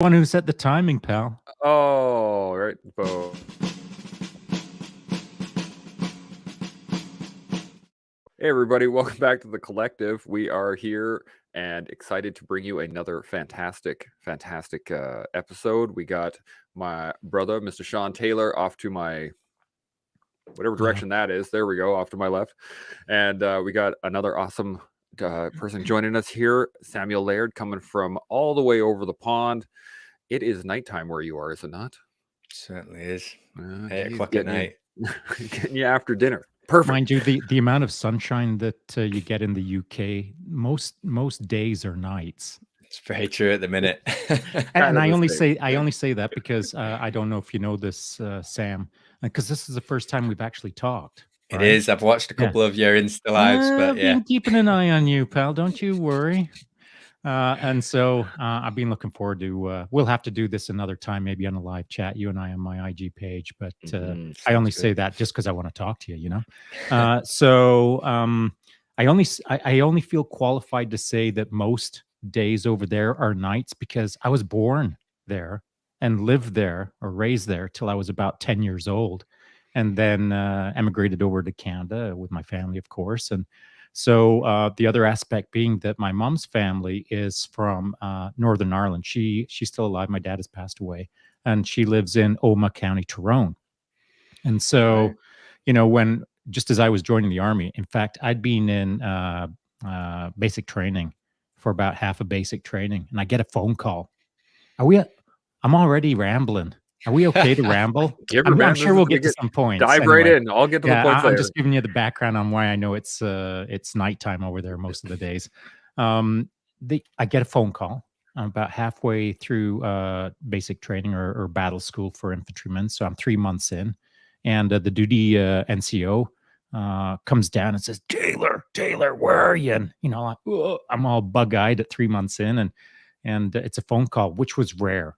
One who set the timing, pal. Oh, right. Hey, everybody. Welcome back to The Collective. We are here and excited to bring you another fantastic episode. We got my brother, Mr. Sean Taylor, off to my whatever direction that is. There we go, off to my left. And we got another awesome person joining us here, Samuel Laird, coming from all the way over the pond. It is nighttime where you are, is it not? Certainly is. 8 He's o'clock at night. getting you after dinner. Perfect. Mind you, the amount of sunshine that you get in the UK, most days are nights. It's very true at the minute. And I only say that because I don't know if you know this, Sam, because this is the first time we've actually talked. It is. I've watched a couple of your Insta lives, but I've been keeping an eye on you, pal. Don't you worry. And so I've been looking forward to. We'll have to do this another time, maybe on a live chat, you and I on my IG page. But I only say that just because I want to talk to you. You know. I only feel qualified to say that most days over there are nights because I was born there and lived there or raised there till I was about 10 years old, and then emigrated over to Canada with my family, of course, and. So the other aspect being that my mom's family is from Northern Ireland. She's still alive. My dad has passed away, and she lives in Omagh County, Tyrone. And so, when just as I was joining the army, in fact, I'd been in basic training for about half of basic training, and I get a phone call. I'm already rambling. Are we okay to ramble? I'm sure we'll get to some points. Dive right in. I'll get to the points later. I'm just giving you the background on why I know it's nighttime over there most of the days. I get a phone call. I'm about halfway through basic training or battle school for infantrymen. So I'm 3 months in. And the duty NCO comes down and says, Taylor, where are you? And, I'm all bug-eyed at 3 months in. And it's a phone call, which was rare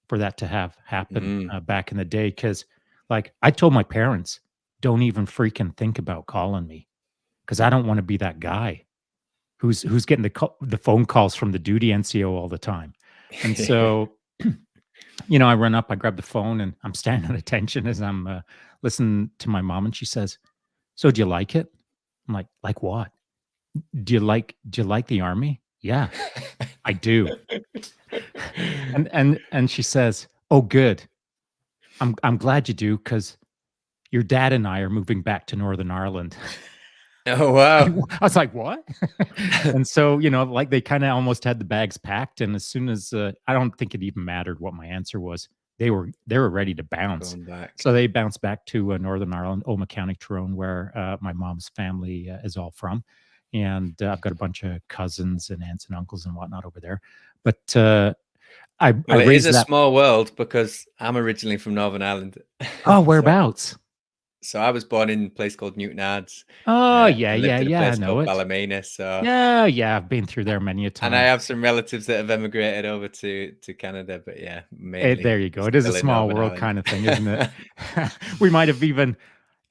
for that to have happened back in the day. Because, I told my parents, don't even freaking think about calling me, because I don't want to be that guy who's getting the phone calls from the duty NCO all the time. And so, I run up, I grab the phone, and I'm standing at attention as I'm listening to my mom, and she says, "So do you like it?" I'm like what? Do you like the army? Yeah, I do. And she says, "Oh, good. I'm glad you do, because your dad and I are moving back to Northern Ireland." Oh, wow. I was like, what? And so, they kind of almost had the bags packed. And as soon as I don't think it even mattered what my answer was, they were ready to bounce. So they bounced back to Northern Ireland, Omagh County, Tyrone, where my mom's family is all from. And I've got a bunch of cousins and aunts and uncles and whatnot over there. But it is a small world, because I'm originally from Northern Ireland. Oh, whereabouts? So I was born in a place called Newtownards. Oh, yeah. I know it. Ballymena. So yeah, I've been through there many a time. And I have some relatives that have emigrated over to Canada. But yeah, mainly there you go. It is a small world kind of thing, isn't it?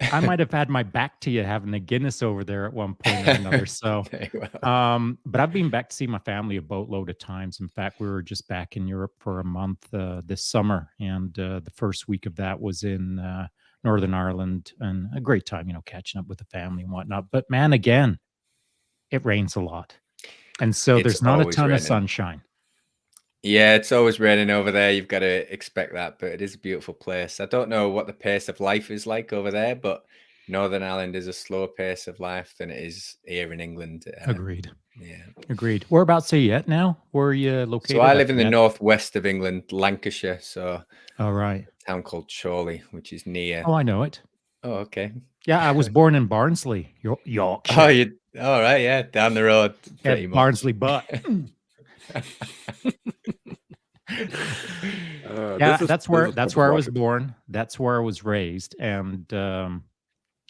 I might have had my back to you having a Guinness over there at one point or another. So, but I've been back to see my family a boatload of times. In fact, we were just back in Europe for a month this summer, and the first week of that was in Northern Ireland, and a great time, catching up with the family and whatnot. But man, again, it rains a lot, and so there's not a ton of sunshine. Yeah, it's always raining over there. You've got to expect that, but it is a beautiful place. I don't know what the pace of life is like over there, but Northern Ireland is a slower pace of life than it is here in England. Agreed. Yeah. Agreed. Whereabouts are you at now? Where are you located? So I live in the northwest of England, Lancashire. So, all right. A town called Chorley, which is near. Oh, I know it. Oh, okay. Yeah, I was born in Barnsley, Yorkshire. Oh, you all right? Yeah, down the road. Pretty much. Barnsley, but. That's where I was born. That's where I was raised, and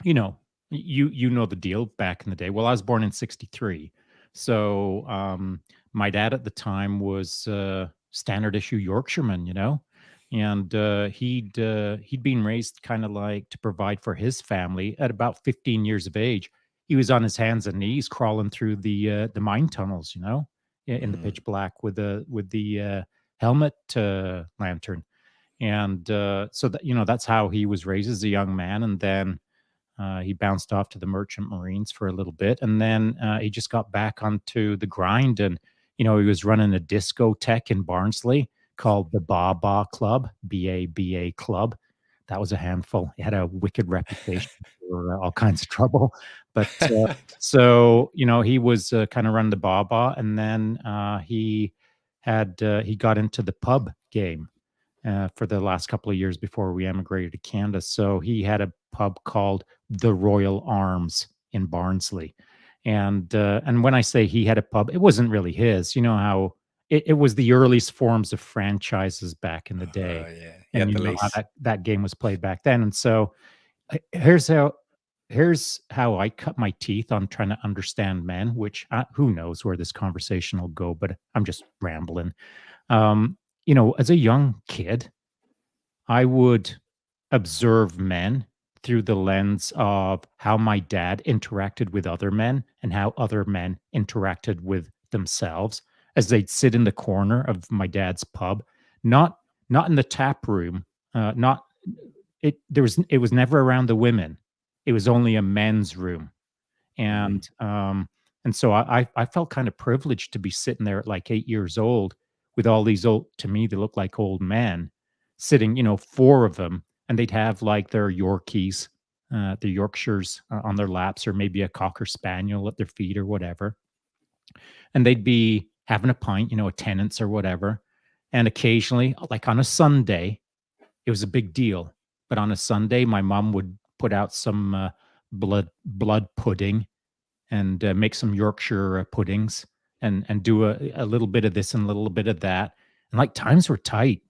you know the deal back in the day. Well, I was born in '63, so my dad at the time was standard issue Yorkshireman, and he'd been raised kind of like to provide for his family. At about 15 years of age, he was on his hands and knees crawling through the mine tunnels, in the pitch black with the helmet lantern. And so that, that's how he was raised as a young man. And then he bounced off to the Merchant Marines for a little bit, and then he just got back onto the grind. And he was running a discotheque in Barnsley called the Ba Club, BABA Club. That was a handful. He had a wicked reputation for all kinds of trouble. But so he was kind of running the Ba, and then he got into the pub game for the last couple of years before we emigrated to Canada. So he had a pub called the Royal Arms in Barnsley. And when I say he had a pub, it wasn't really his. You know how it was the earliest forms of franchises back in the day. Yeah. He And had you the know how lease. that game was played back then. And so here's how I cut my teeth on trying to understand men, which who knows where this conversation will go, but I'm just rambling. As a young kid, I would observe men through the lens of how my dad interacted with other men and how other men interacted with themselves as they'd sit in the corner of my dad's pub, not not in the tap room, not it was never around the women. It was only a men's room. Mhm. And so I felt kind of privileged to be sitting there at like 8 years old with all these old, to me they look like old men sitting, four of them, and they'd have like their Yorkies, their Yorkshires on their laps, or maybe a Cocker Spaniel at their feet or whatever, and they'd be having a pint, a tenants or whatever, and occasionally, like on a Sunday, it was a big deal. But on a Sunday, my mom would put out some blood pudding and make some Yorkshire puddings and do a little bit of this and a little bit of that. And like times were tight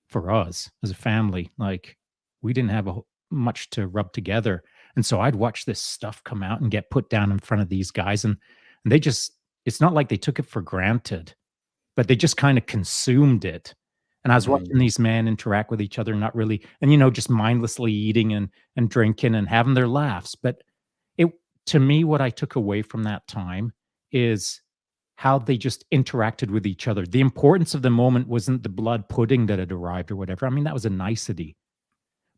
for us as a family. Like we didn't have much to rub together. And so I'd watch this stuff come out and get put down in front of these guys. And they just, it's not like they took it for granted, but they just kind of consumed it. And I was watching Mhm. these men interact with each other, not really, and just mindlessly eating and drinking and having their laughs. But it to me, what I took away from that time is how they just interacted with each other. The importance of the moment wasn't the blood pudding that had arrived or whatever. I mean, that was a nicety.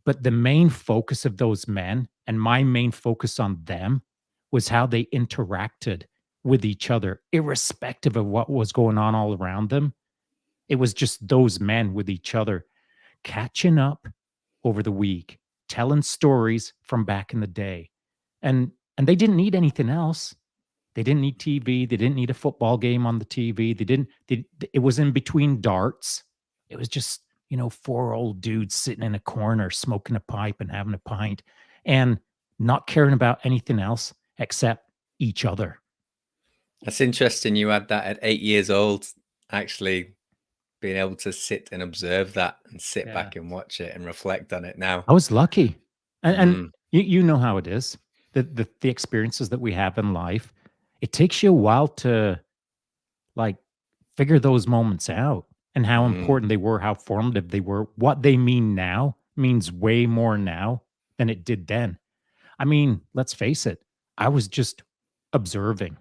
But the main focus of those men and my main focus on them was how they interacted with each other, irrespective of what was going on all around them. It was just those men with each other, catching up over the week, telling stories from back in the day. And they didn't need anything else. They didn't need TV. They didn't need a football game on the TV. It was in between darts. It was just, four old dudes sitting in a corner smoking a pipe and having a pint and not caring about anything else except each other. That's interesting. You had that at 8 years old, actually being able to sit and observe that and sit Yeah. back and watch it and reflect on it now. I was lucky. And Mm, you know how it is. The experiences that we have in life, it takes you a while to like figure those moments out and how mm, important they were, how formative they were. What they mean now means way more now than it did then. I mean, let's face it, I was just observing.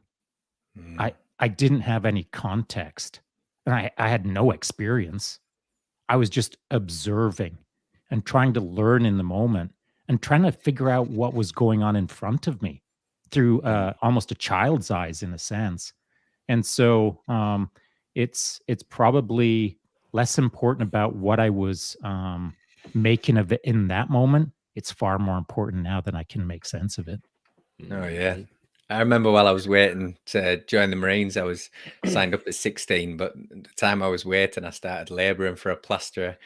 mm. I didn't have any context and I had no experience. I was just observing and trying to learn in the moment and trying to figure out what was going on in front of me through Mm. almost a child's eyes in a sense. And so it's probably less important about what I was making of it in that moment. It's far more important now that I can make sense of it. Oh yeah. Mhm. I remember while I was waiting to join the Marines, I was signed up at 16, but at the time I was waiting, I started labouring for a plasterer.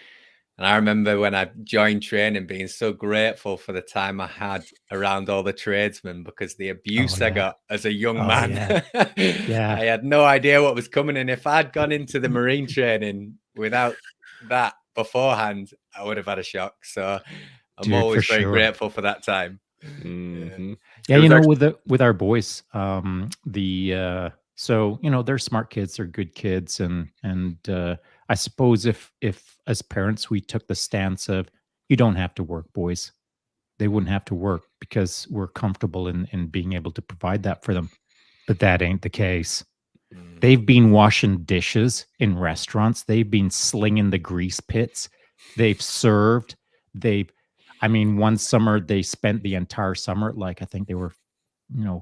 And I remember when I joined training being so grateful for the time I had around all the tradesmen because the Oh abuse I yeah. got as a young Oh man, yeah. I Yeah. had no idea what was coming. And if I'd gone into the Marine training without that beforehand, I would have had a shock. So I'm Dude, for always very sure. grateful for that time. Yeah. Mhm. Yeah, It was actually with our boys, so they're smart kids, they're good kids, and I suppose if as parents we took the stance of you don't have to work, boys, they wouldn't have to work because we're comfortable in being able to provide that for them. But that ain't the case. Mm. They've been washing dishes in restaurants. They've been slinging the grease pits. They've served. They've, I mean, one summer they spent the entire summer, like I think they were,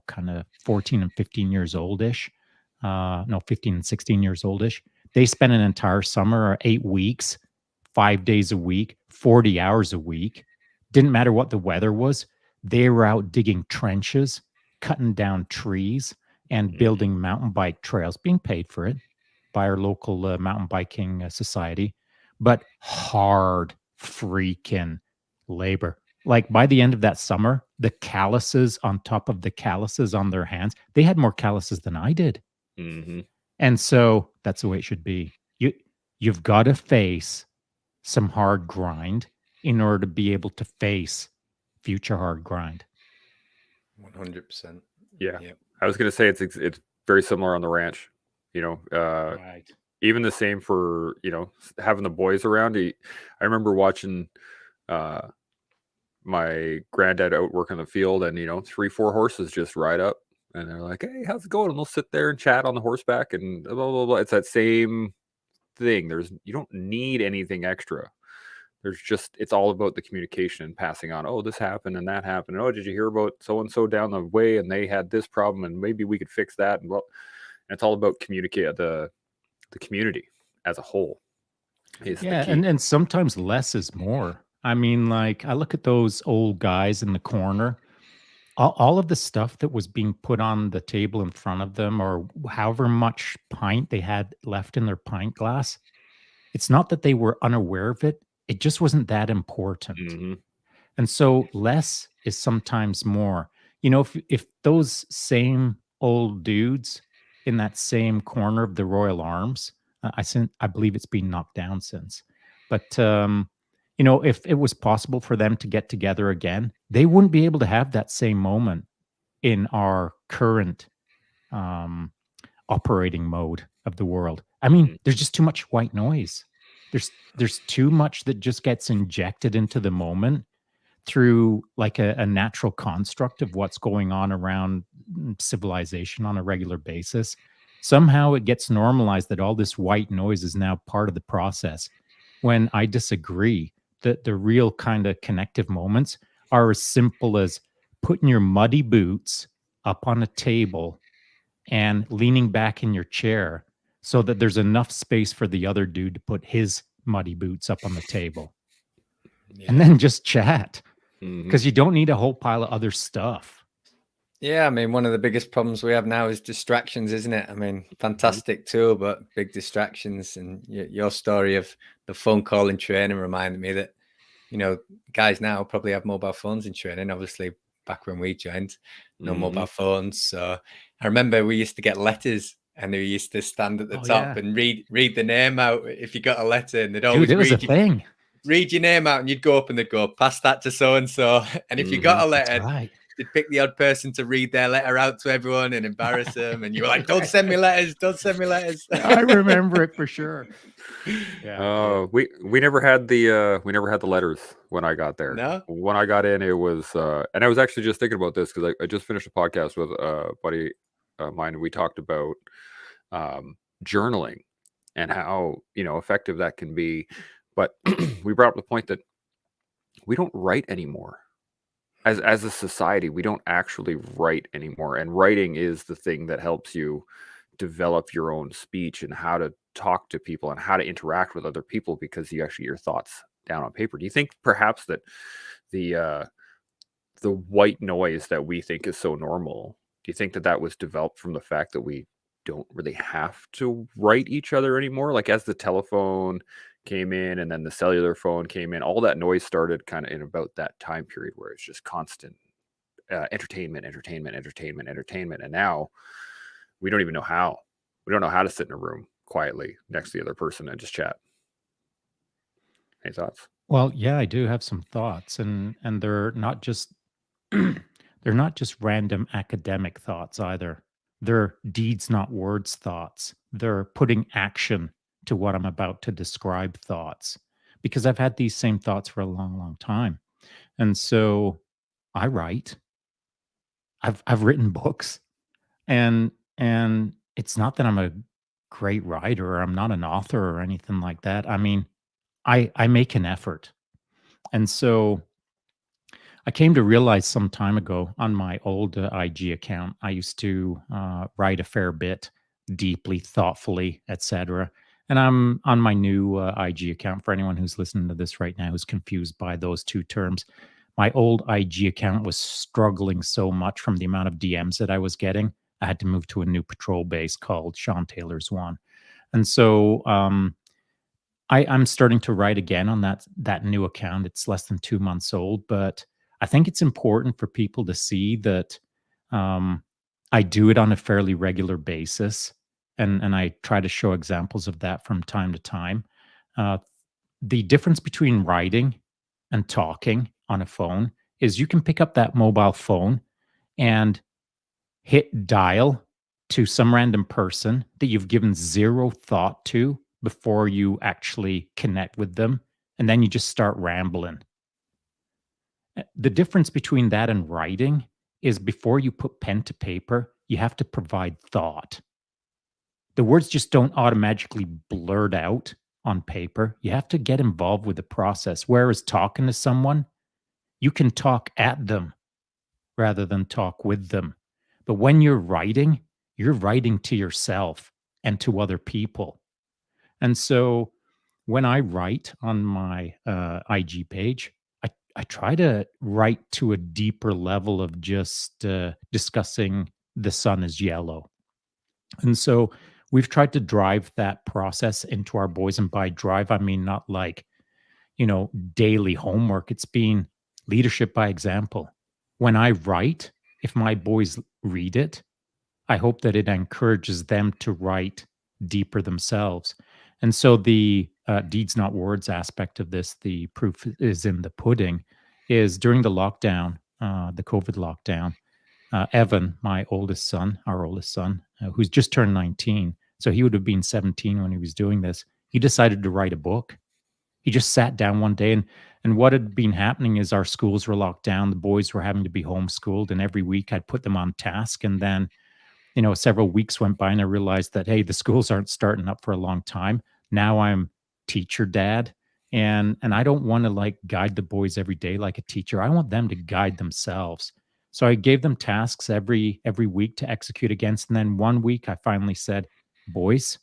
kind of 14 and 15 years oldish. No, 15 and 16 years oldish. They spent an entire summer or 8 weeks, 5 days a week, 40 hours a week. Didn't matter what the weather was. They were out digging trenches, cutting down trees, and Mhm. building mountain bike trails, being paid for it by our local mountain biking society, but hard freaking labor. Like by the end of that summer, the calluses on top of the calluses on their hands, they had more calluses than I did. Mm-hmm. And so that's the way it should be. You've got to face some hard grind in order to be able to face future hard grind. 100%. Yeah. Yep. I was going to say it's very similar on the ranch. Right. Even the same for having the boys around. I remember watching my granddad out working the field, and 3-4 horses just ride up, and they're like, "Hey, how's it going?" And they'll sit there and chat on the horseback, and blah blah blah. It's that same thing. You don't need anything extra. It's all about the communication and passing on. Oh, this happened and that happened. Oh, did you hear about so and so down the way, and they had this problem, and maybe we could fix that. And it's all about communicate the community as a whole is the Yeah, key. and sometimes less is more. I mean, like I look at those old guys in the corner, all of the stuff that was being put on the table in front of them, or however much pint they had left in their pint glass. It's not that they were unaware of it; it just wasn't that important. Hmm. And so less is sometimes more. If those same old dudes in that same corner of the Royal Arms, I believe it's been knocked down since, but if it was possible for them to get together again, they wouldn't be able to have that same moment in our current um, operating mode of the world. I mean, there's just too much white noise. There's too much that just gets injected into the moment through like a natural construct of what's going on around civilization on a regular basis. Somehow it gets normalized that all this white noise is now part of the process. When I disagree, that the real kind of connective moments are as simple as putting your muddy boots up on a table and leaning back in your chair so that there's enough space for the other dude to put his muddy boots up on the table and Yeah. then just chat Hmm. because you don't need a whole pile of other stuff. Yeah, I mean, one of the biggest problems we have now is distractions, isn't it? I mean, fantastic tool, but big distractions. And your story of the phone call in training reminded me that, guys now probably have mobile phones in training. Obviously, back when we joined, no mobile phones. So I remember we used to get letters, and we used to stand at the Oh, top yeah. and read the name out if you got a letter, and they'd Dude, always it was a thing. read your name out, and you'd go up and they'd go, pass that to so and so. And if you got a That's letter, right. they'd pick the odd person to read their letter out to everyone and embarrass them. And you were like, don't send me letters, don't send me letters. I remember it for sure. Yeah. We never had the letters when I got there. No? When I got in, it was and I was actually just thinking about this because I just finished a podcast with a buddy of mine, and we talked about journaling and how effective that can be. But we brought up the point that we don't write anymore. As a society, we don't actually write anymore, and writing is the thing that helps you develop your own speech and how to talk to people and how to interact with other people because you actually get your thoughts down on paper. Do you think perhaps that the uh, the white noise that we think is so normal, do you think that that was developed from the fact that we don't really have to write each other anymore? Like as the telephone came in and then the cellular phone came in, all that noise started kind of in about that time period where it's just constant entertainment, entertainment, entertainment, entertainment. And now we don't even know how. We don't know how to sit in a room quietly next to the other person and just chat. Any thoughts? Well, yeah, I do have some thoughts, and they're not just they're not just random academic thoughts either. They're deeds, not words thoughts. They're putting action to what I'm about to describe thoughts because I've had these same thoughts for a long, long time. And so I write. I've written books and it's not that I'm a great writer or I'm not an author or anything like that. I mean, I make an effort. And so I came to realize some time ago on my old IG account, I used to write a fair bit, deeply, thoughtfully, etc. And I'm on my new IG account. For anyone who's listening to this right now who's confused by those two terms, my old IG account was struggling so much from the amount of DMs that I was getting. I had to move to a new patrol base called Sean Taylor's One. And so I'm starting to write again on that new account. It's less than 2 months old, but I think it's important for people to see that um, I do it on a fairly regular basis, and I try to show examples of that from time to time. Uh, the difference between writing and talking on a phone is you can pick up that mobile phone and hit dial to some random person that you've given zero thought to before you actually connect with them, and then you just start rambling. The difference between that and writing is before you put pen to paper, you have to provide thought. The words just don't automatically blurt out on paper. You have to get involved with the process. Whereas talking to someone, you can talk at them rather than talk with them. But when you're writing to yourself and to other people. And so when I write on my IG page, I try to write to a deeper level of just discussing the sun is yellow. And so we've tried to drive that process into our boys. And by drive, I mean not like, daily homework. It's been leadership by example. When I write, if my boys read it, I hope that it encourages them to write deeper themselves. And so the deeds, not words aspect of this, the proof is in the pudding, is during the lockdown, the COVID lockdown, Evan, my oldest son, our oldest son, who's just turned 19, so he would have been 17 when he was doing this, he decided to write a book. He just sat down one day, and what had been happening is our schools were locked down, the boys were having to be homeschooled, and every week I'd put them on task, and then several weeks went by and I realized that, hey, the schools aren't starting up for a long time. Now I'm teacher dad. And I don't want to like guide the boys every day like a teacher. I want them to guide themselves. So I gave them tasks every week to execute against. And then one week I finally said, boys,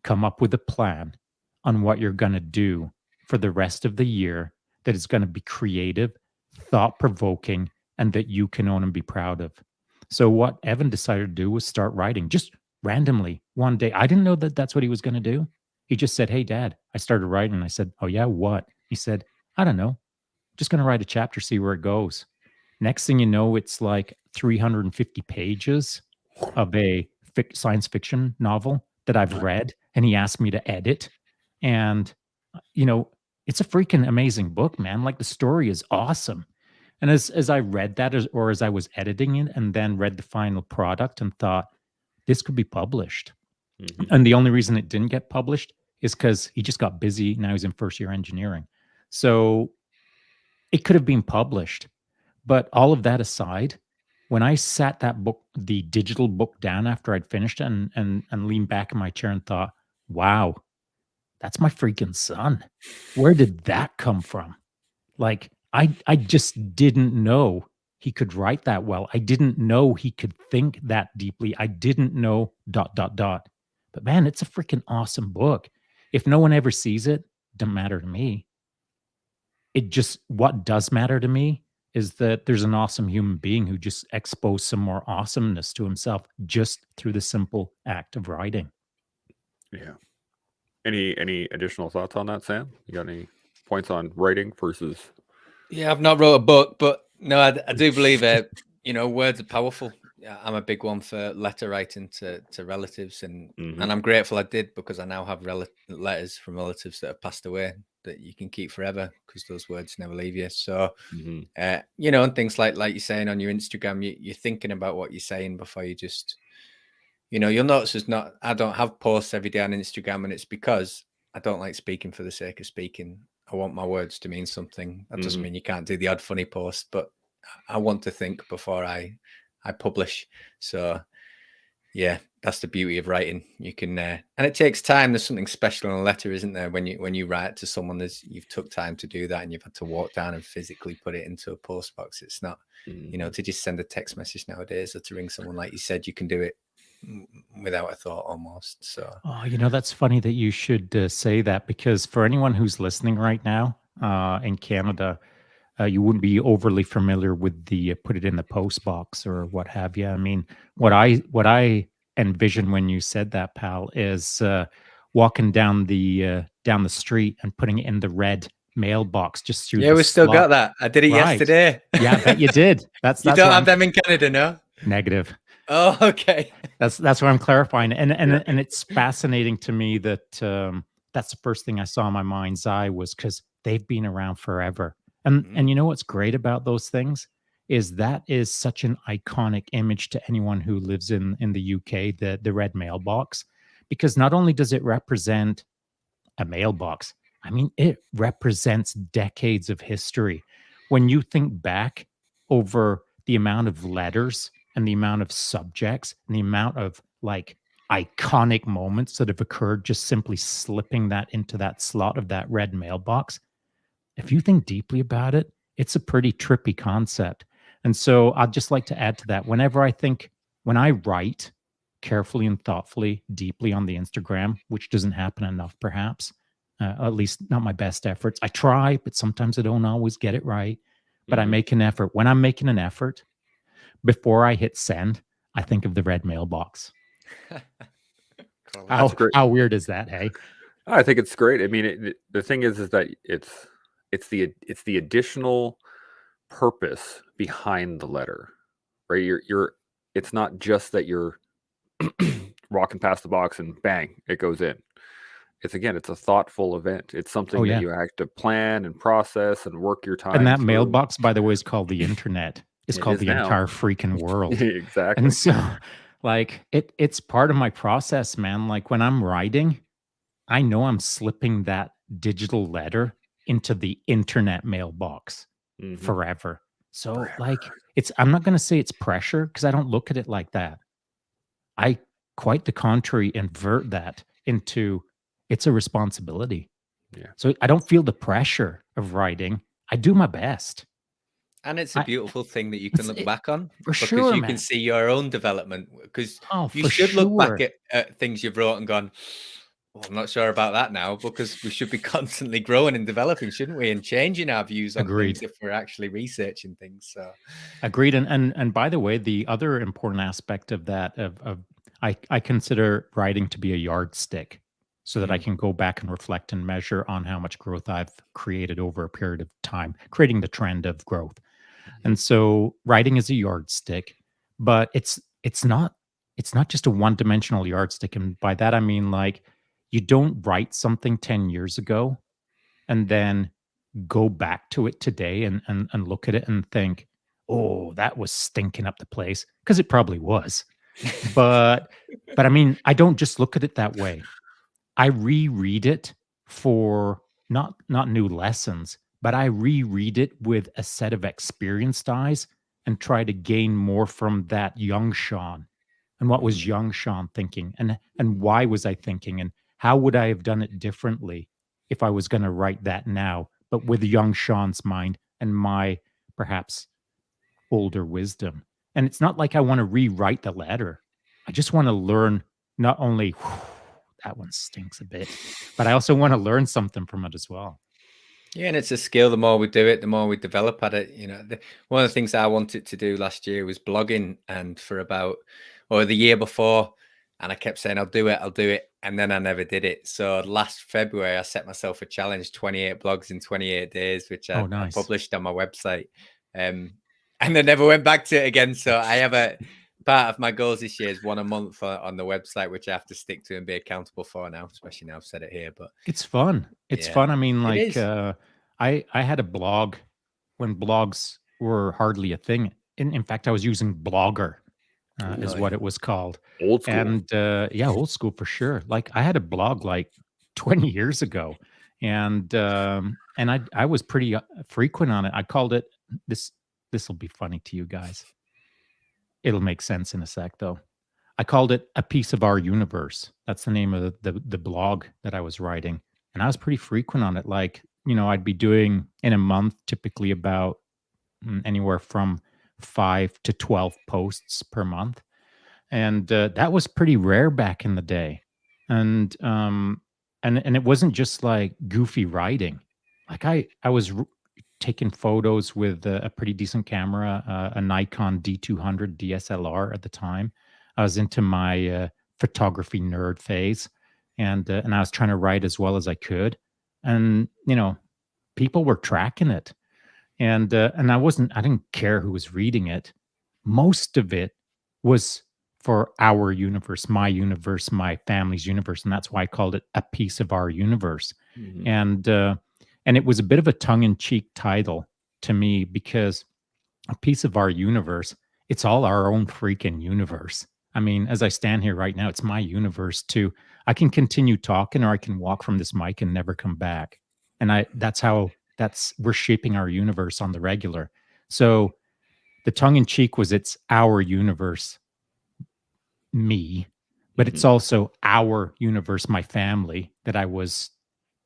come up with a plan on what you're going to do for the rest of the year that is going to be creative, thought provoking, and that you can own and be proud of. So, what Evan decided to do was start writing just randomly one day. I didn't know that that's what he was going to do. He just said, hey, dad, I started writing. And I said, oh, yeah, what? He said, I don't know. Just going to write a chapter, see where it goes. Next thing you know, it's like 350 pages of a science fiction novel that I've read, and he asked me to edit. And, it's a freaking amazing book, man. Like the story is awesome. And as I read that, or as I was editing it, and then read the final product and thought, this could be published. And the only reason it didn't get published is because he just got busy. Now he's in first year engineering. So it could have been published. But all of that aside, when I sat that book, the digital book down after I'd finished it and leaned back in my chair and thought, wow, that's my freaking son. Where did that come from? Like I just didn't know he could write that well. I didn't know he could think that deeply. I didn't know ... But man, it's a freaking awesome book. If no one ever sees it, doesn't matter to me. What does matter to me is that there's an awesome human being who just exposed some more awesomeness to himself just through the simple act of writing. Yeah. Any additional thoughts on that, Sam? You got any points on writing versus? Yeah, I've not wrote a book, but no, I do believe words are powerful. I'm a big one for letter writing to relatives, and I'm grateful I did, because I now have letters from relatives that have passed away that you can keep forever, because those words never leave you. So, and things like you're saying on your Instagram, you're thinking about what you're saying before you just, you'll notice I don't have posts every day on Instagram, and it's because I don't like speaking for the sake of speaking. I want my words to mean something. That doesn't mean you can't do the odd funny post, but I want to think before I publish. So Yeah, that's the beauty of writing. You can, and it takes time. There's something special in a letter, isn't there? When you write to someone, you've took time to do that, and you've had to walk down and physically put it into a post box. It's not, to just send a text message nowadays or to ring someone, like you said, you can do it without a thought almost. So, Oh, that's funny that you should say that, because for anyone who's listening right now in Canada, you wouldn't be overly familiar with the put it in the post box or what have you. I mean, what I envision when you said that, pal, is walking down the street and putting it in the red mailbox just through yeah, the we still got slot. that. I did it Right. yesterday. Yeah, I bet you did. That's You that's don't where have I'm them in Canada, no? negative. Oh, okay. That's what I'm clarifying, and Yeah. it's fascinating to me that that's the first thing I saw in my mind's eye, was because they've been around forever. And you know what's great about those things is that is such an iconic image to anyone who lives in the UK, the red mailbox, because not only does it represent a mailbox, I mean, it represents decades of history. When you think back over the amount of letters and the amount of subjects and the amount of like iconic moments that have occurred just simply slipping that into that slot of that red mailbox, if you think deeply about it, it's a pretty trippy concept. And so I'd just like to add to that. When I write carefully and thoughtfully, deeply on the Instagram, which doesn't happen enough, perhaps, at least not my best efforts. I try, but sometimes I don't always get it right. But I make an effort. When I'm making an effort, before I hit send, I think of the red mailbox. Cool. That's great. How weird is that? Hey, I think it's great. I mean, the thing is that it's the additional purpose behind the letter, right? It's not just that you're walking past the box and bang, it goes in. It's a thoughtful event. It's something oh that yeah. you have to plan and process and work your And time that through. mailbox, by the way, is called the internet. It's It called is the now. entire freaking world. Exactly. And so, like, it's part of my process, man. Like when I'm writing, I know I'm slipping that digital letter into the internet mailbox Mhm. forever. So, like, I'm not going to say it's pressure because I don't look at it like that. I, quite the contrary, invert that into it's a responsibility. Yeah. So I don't feel the pressure of writing. I do my best. And it's a I, beautiful thing that you can look back on, for because sure, you can man. see your own development. Because Oh, you for should look back sure. at things you've wrote and gone, well, I'm not sure about that now, because we should be constantly growing and developing, shouldn't we? And changing our views on things Agreed. if we're actually researching things. So Agreed. And by the way, the other important aspect of that of I consider writing to be a yardstick so that I can go back and reflect and measure on how much growth I've created over a period of time, creating the trend of growth. And so writing is a yardstick, but it's not just a one-dimensional yardstick. And by that I mean, like, you don't write something 10 years ago and then go back to it today and look at it and think, "Oh, that was stinking up the place," because it probably was. But I mean, I don't just look at it that way. I reread it for not new lessons, but I reread it with a set of experienced eyes and try to gain more from that young Sean. And what was young Sean thinking? And why was I thinking? And how would I have done it differently if I was going to write that now, but with young Sean's mind and my perhaps older wisdom? And it's not like I want to rewrite the letter. I just want to learn not only that one stinks a bit, but I also want to learn something from it as well. yeah, and it's a skill. The more we do it, the more we develop at it. One of the things I wanted to do last year was blogging, and or the year before, and I kept saying I'll do it, and then I never did it. So last February, I set myself a challenge: 28 blogs in 28 days, which Oh, I nice. published on my website, and I never went back to it again. So I have a part of my goals this year is one a month on the website, which I have to stick to and be accountable for now, especially now I've said it here. But It's fun. It's yeah, fun. I mean, it like, is. I had a blog when blogs were hardly a thing. In fact, I was using Blogger, is what it was called. Old school. And yeah, old school for sure. Like I had a blog like 20 years ago, and I was pretty frequent on it. I called it this. This will be funny to you guys. It'll make sense in a sec, though. I called it A Piece of Our Universe. That's the name of the blog that I was writing. And I was pretty frequent on it. Like, I'd be doing in a month typically about anywhere from 5 to 12 posts per month. And that was pretty rare back in the day. And it wasn't just like goofy writing. Like I was taking photos with a pretty decent camera, a Nikon D200 DSLR at the time. I was into my photography nerd phase, and I was trying to write as well as I could. And people were tracking it, and I didn't care who was reading it. Most of it was for our universe, my family's universe, and that's why I called it A Piece of Our Universe. Mhm. And it was a bit of a tongue-in-cheek title to me because a piece of our universe, it's all our own freaking universe. I mean, as I stand here right now, it's my universe too. I can continue talking or I can walk from this mic and never come back. And that's we're shaping our universe on the regular. So the tongue in cheek was it's our universe, me, but it's Mhm. also our universe, my family that I was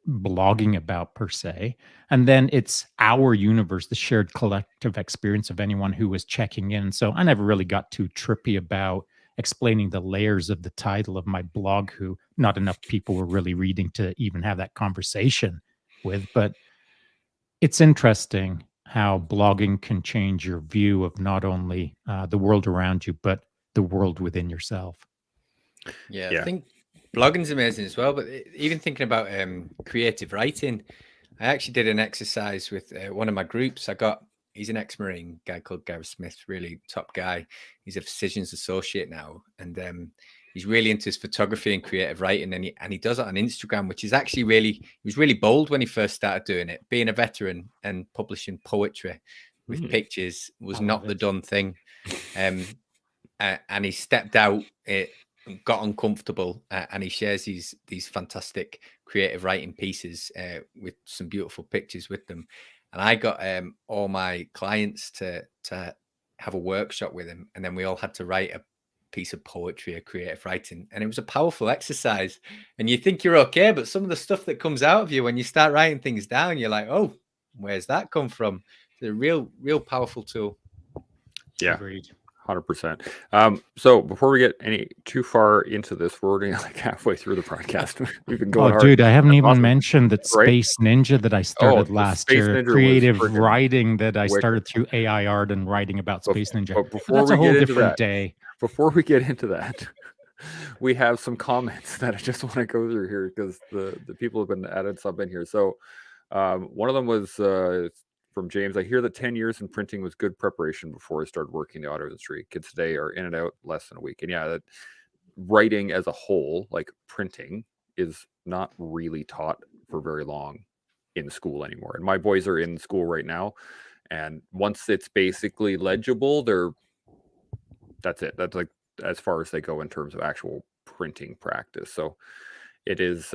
blogging about per se. And then it's our universe, the shared collective experience of anyone who was checking in. So I never really got too trippy about explaining the layers of the title of my blog, who not enough people were really reading to even have that conversation with. But it's interesting how blogging can change your view of not only the world around you, but the world within yourself. Yeah, I Yeah. think blogging's amazing as well. But even thinking about creative writing, I actually did an exercise with one of my groups. He's an ex-Marine guy called Gareth Smith, really top guy. He's a physicians associate now, and he's really into his photography and creative writing, and he does it on Instagram, which is actually he was really bold when he first started doing it. Being a veteran and publishing poetry with Mhm. pictures was I love not the it. done thing. And he stepped out, it got uncomfortable, and he shares these fantastic creative writing pieces with some beautiful pictures with them. And I got all my clients to have a workshop with him, and then we all had to write a piece of poetry or creative writing, and it was a powerful exercise. And you think you're okay, but some of the stuff that comes out of you when you start writing things down, you're like, oh, where's that come from? It's a real powerful tool. Yeah. Agreed. 100%. So before we get any too far into this, we're already like halfway through the broadcast. We've been going Oh, hard. dude, I haven't That's even awesome, mentioned that right? Space Ninja that I Oh, started the last Space year, Ninja was creative freaking writing that I wicked. started through AI art and writing about But, Space Ninja. but But before that's a we whole get into different that, day. we have some comments that I just want to go through here because the people have been added some in here. So one of them was from James. I hear that 10 years in printing was good preparation before I started working the auto industry. Kids today are in and out less than a week. And yeah, that writing as a whole, like printing, is not really taught for very long in school anymore. And my boys are in school right now. And once it's basically legible, that's it. That's like as far as they go in terms of actual printing practice. So it is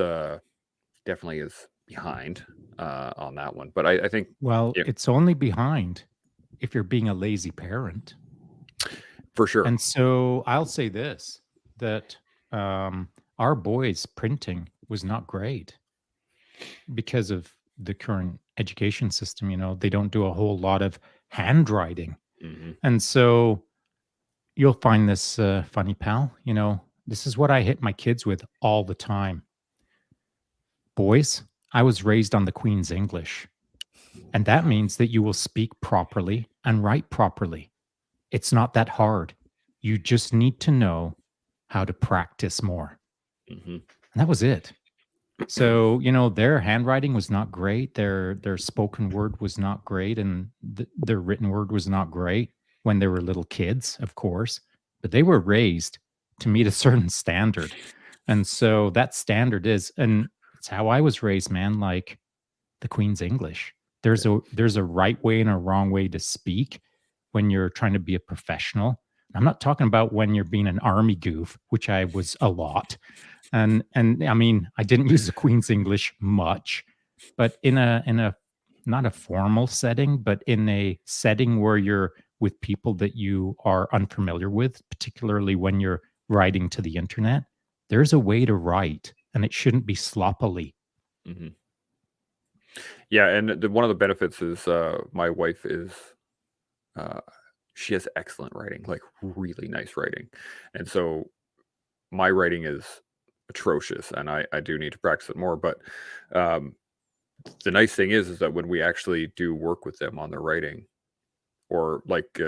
definitely is behind on that one. But I think Well, yeah, it's only behind if you're being a lazy parent. for sure. And so I'll say this, that our boys' printing was not great because of the current education system. They don't do a whole lot of handwriting. Hmm. And so you'll find this funny, pal. This is what I hit my kids with all the time. Boys, I was raised on the Queen's English, and that means that you will speak properly and write properly. It's not that hard. You just need to know how to practice more. Hmm. And that was it. So, their handwriting was not great. Their spoken word was not great, and their written word was not great when they were little kids, of course. But they were raised to meet a certain standard, and so that standard is, and it's how I was raised, man. Like the Queen's English. There's a right way and a wrong way to speak when you're trying to be a professional. I'm not talking about when you're being an army goof, which I was a lot. And I mean, I didn't use the Queen's English much, but in a not a formal setting, but in a setting where you're with people that you are unfamiliar with, particularly when you're writing to the internet. There's a way to write, and it shouldn't be sloppily. Mhm. Yeah, and one of the benefits is my wife is she has excellent writing, like really nice writing, and so my writing is atrocious, and I do need to practice it more. But um, the nice thing is that when we actually do work with them on their writing, or like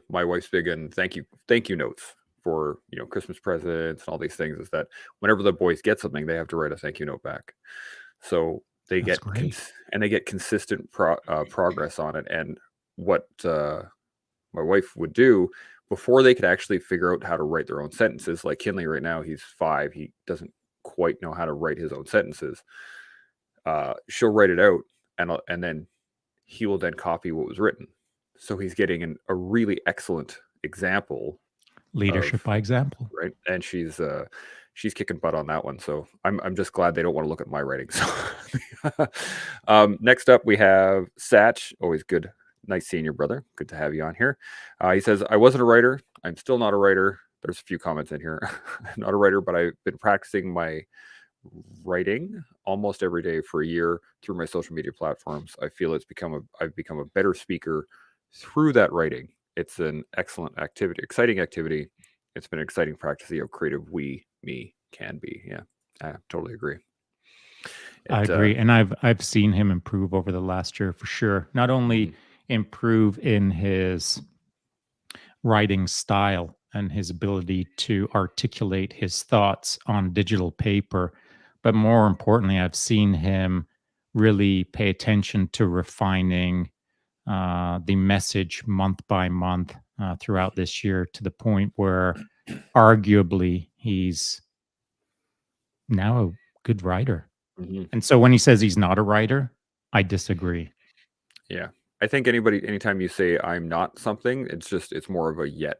my wife's big on thank you notes for Christmas presents and all these things, is that whenever the boys get something, they have to write a thank you note back. So they That's get great. and they get consistent progress on it. And what my wife would do before they could actually figure out how to write their own sentences, like Kinley right now, he's 5, he doesn't quite know how to write his own sentences. She'll write it out, and then he will then copy what was written. So he's getting a really excellent example Leadership of by example. right, and she's kicking butt on that one. So I'm just glad they don't want to look at my writing. So next up we have Satch. Always good, nice seeing your brother. Good to have you on here. He says, I wasn't a writer. I'm still not a writer. There's a few comments in here. I'm not a writer, but I've been practicing my writing almost every day for a year through my social media platforms. I feel I've become a better speaker through that writing. It's an excellent activity, exciting activity. It's been an exciting practice to see how creative me can be. Yeah, I totally agree. I agree, and I've seen him improve over the last year for sure. Not only improve in his writing style and his ability to articulate his thoughts on digital paper, but more importantly, I've seen him really pay attention to refining the message month by month throughout this year, to the point where arguably he's now a good writer. And so when he says he's not a writer, I disagree. Yeah. I think anytime you say I'm not something, it's more of a yet